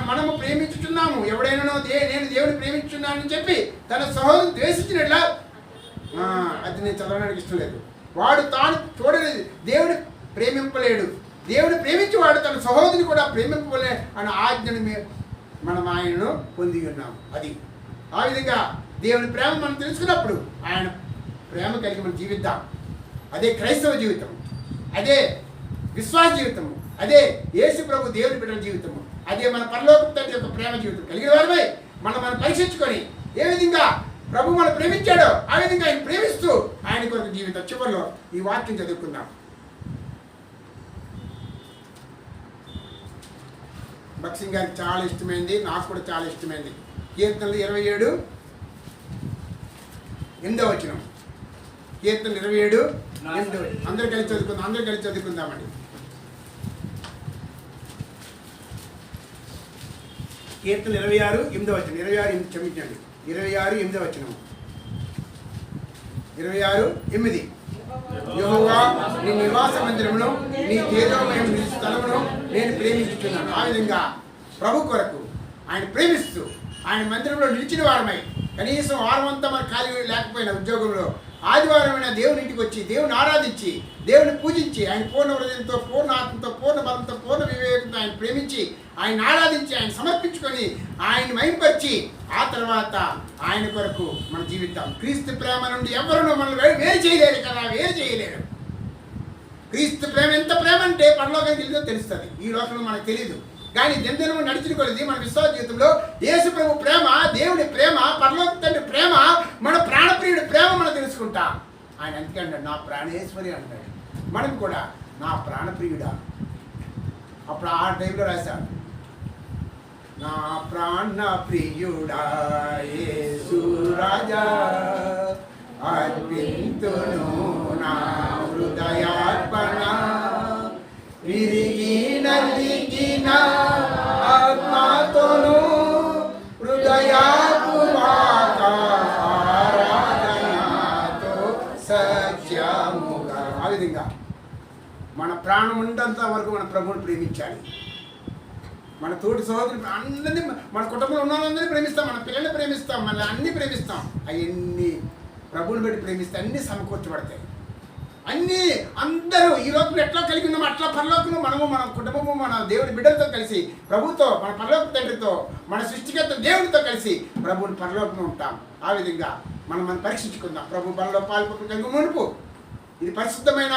మనము ప్రేమించుచున్నాము. ఎవడైనా నేను దేవుని ప్రేమించున్నానని చెప్పి తన సహోదరుని ద్వేషించినట్లా, అది నేను చదవడానికి ఇష్టం లేదు. వాడు తాను చూడలేదు, దేవుని ప్రేమింపలేడు. దేవుని ప్రేమించి వాడు తన సహోదరుని కూడా ప్రేమింపలే అనే ఆజ్ఞను మనం ఆయనను పొంది ఉన్నాము. అది ఆ విధంగా దేవుని ప్రేమ మనం తెలుసుకున్నప్పుడు ఆయన ప్రేమ కలిగి మనం జీవిద్దాం. అదే క్రైస్తవ జీవితం, అదే విశ్వాస జీవితము, అదే యేసు ప్రభు దేవుని బిడ్డల జీవితము, అదే మన పరలోక తండ్రి యొక్క ప్రేమ జీవితం కలిగిన వారమై మనం పరీక్షించుకొని ఏ విధంగా ప్రభు మనం ప్రేమించాడో ఆ విధంగా ఆయన ప్రేమిస్తూ ఆయన కొరకు జీవితం. చివరిలో ఈ వాక్యం చదువుకుందాం. భక్సింగ్ గారికి చాలా ఇష్టమైంది, నాకు కూడా చాలా ఇష్టమైంది. కీర్తనలు 27 8వ వచనం. కీర్తనలు 27 8వ. అందరూ కలిసి చదువుకుందామండి. కీర్తన 26 8వ వచనం. 26 క్షమించండి, 26 8వ వచనం. 26 8. యెహోవా నీ నివాస మందిరమును, నీ తేజోమయ స్థలమును నేను ప్రేమించుతున్నాను. ఆ విధంగా ప్రభు కొరకు ఆయన ప్రేమిస్తూ ఆయన మందిరంలో నిలిచిన వారమై కనీసం వారం అంతా మన ఖాళీ లేకపోయినా ఉద్యోగంలో ఆదివారమైన దేవుని ఇంటికి వచ్చి దేవుని ఆరాధించి దేవుని పూజించి ఆయన పూర్ణ హృదయంతో, పూర్ణ ఆత్మతో, పూర్ణ బలంతో, పూర్ణ వివేకంతో ఆయన ప్రేమించి ఆయన ఆరాధించి ఆయన సమర్పించుకొని ఆయన మహింపరిచి ఆ తర్వాత ఆయన కొరకు మన జీవితం. క్రీస్తు ప్రేమ నుండి ఎవరు మనల్ని వేరు చేయలేరు కదా, వేరు చేయలేరు. క్రీస్తు ప్రేమ ఎంత ప్రేమ అంటే పరలోకానికి వెళ్ళిందో తెలుస్తుంది, ఈ లోకంలో మనకు తెలియదు. కానీ దినదినము నడిచిన కొలది మన విశ్వాస జీవితంలో యేసు ప్రభు ప్రేమ, దేవుడి ప్రేమ, పరలోక తండ్రి ప్రేమ, మన ప్రాణప్రియుడి ప్రేమ మనం తెలుసుకుంటాం. ఆయన అందుకే అంటాడు నా ప్రాణేశ్వరి అంటాడు. మనం కూడా నా ప్రాణప్రియుడా. అప్పుడు ఆ టైంలో రాశాడు నా ప్రాణ ప్రియుడా యేసు రాజా అర్పింతును నా హృదయార్పణ విరిగి నలిగిన ఆత్మతోను హృదయాత్మక ఆరాధనతో సత్యముగా. ఆ విధంగా మన ప్రాణం ఉన్నంత వరకు మన ప్రభువుని ప్రేమించాలి. మన తోటి సహోదరులు అందరినీ, మన కుటుంబంలో ఉన్న వాళ్ళందరినీ ప్రేమిస్తాం, మన పిల్లల్ని ప్రేమిస్తాం, మన అన్నీ ప్రేమిస్తాం. అవన్నీ ప్రభువుని బట్టి ప్రేమిస్తే అన్నీ సమకూర్చబడతాయి. అన్నీ అందరూ ఈ లోకంలో ఎట్లా కలిగి ఉన్నామో అట్లా పరలోకము మనము, మన కుటుంబము, మన దేవుడి బిడ్డలతో కలిసి ప్రభుతో, మన పరలోక తండ్రితో, మన సృష్టికర్త దేవుడితో కలిసి ప్రభువుని పరలోకంలో ఉంటాం. ఆ విధంగా మనం పరీక్షించుకుందాం. ప్రభు బలలో పాల్పొట్టు కలిగి మునుపు ఇది పరిశుద్ధమైన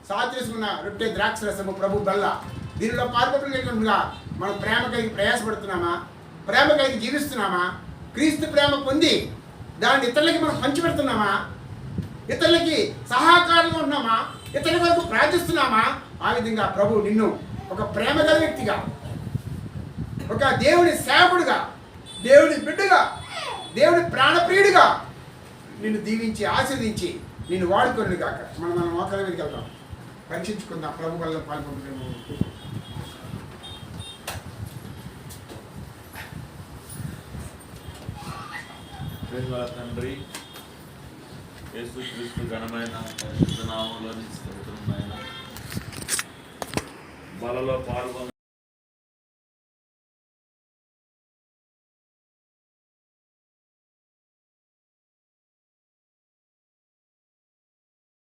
సాత్వికున్న రొట్టె ద్రాక్ష రసము ప్రభు బల్ల. దీనిలో పాల్పొట్టు కలిగి ఉండగా మనం ప్రేమ కలిగి ప్రయాసపడుతున్నామా, ప్రేమ కలిగి జీవిస్తున్నామా, క్రీస్తు ప్రేమ పొంది దాన్ని ఇతరులకి మనం పంచిపెడుతున్నామా, ఇతరులకి సహకారంగా ఉన్నామా, ఇతరుల వరకు ప్రార్థిస్తున్నామా? ఆ విధంగా ప్రభు నిన్ను ఒక ప్రేమ గల వ్యక్తిగా, ఒక దేవుని సేవకుడుగా, దేవుని బిడ్డగా, దేవుని ప్రాణప్రియుడిగా నిన్ను దీవించి ఆశీర్వదించి నిన్ను వాడుకొని కాక మనం మోకాళ్ళ మీదకి వెళ్దాం. పరీక్షించుకుందాం. ప్రభు వల్ల పాల్గొంటున్నాము. తండ్రి యేసుక్రీస్తు ఘనమైన పరిశుద్ధ నామములోని స్తోత్రమైన బలలో పాల్గొన్న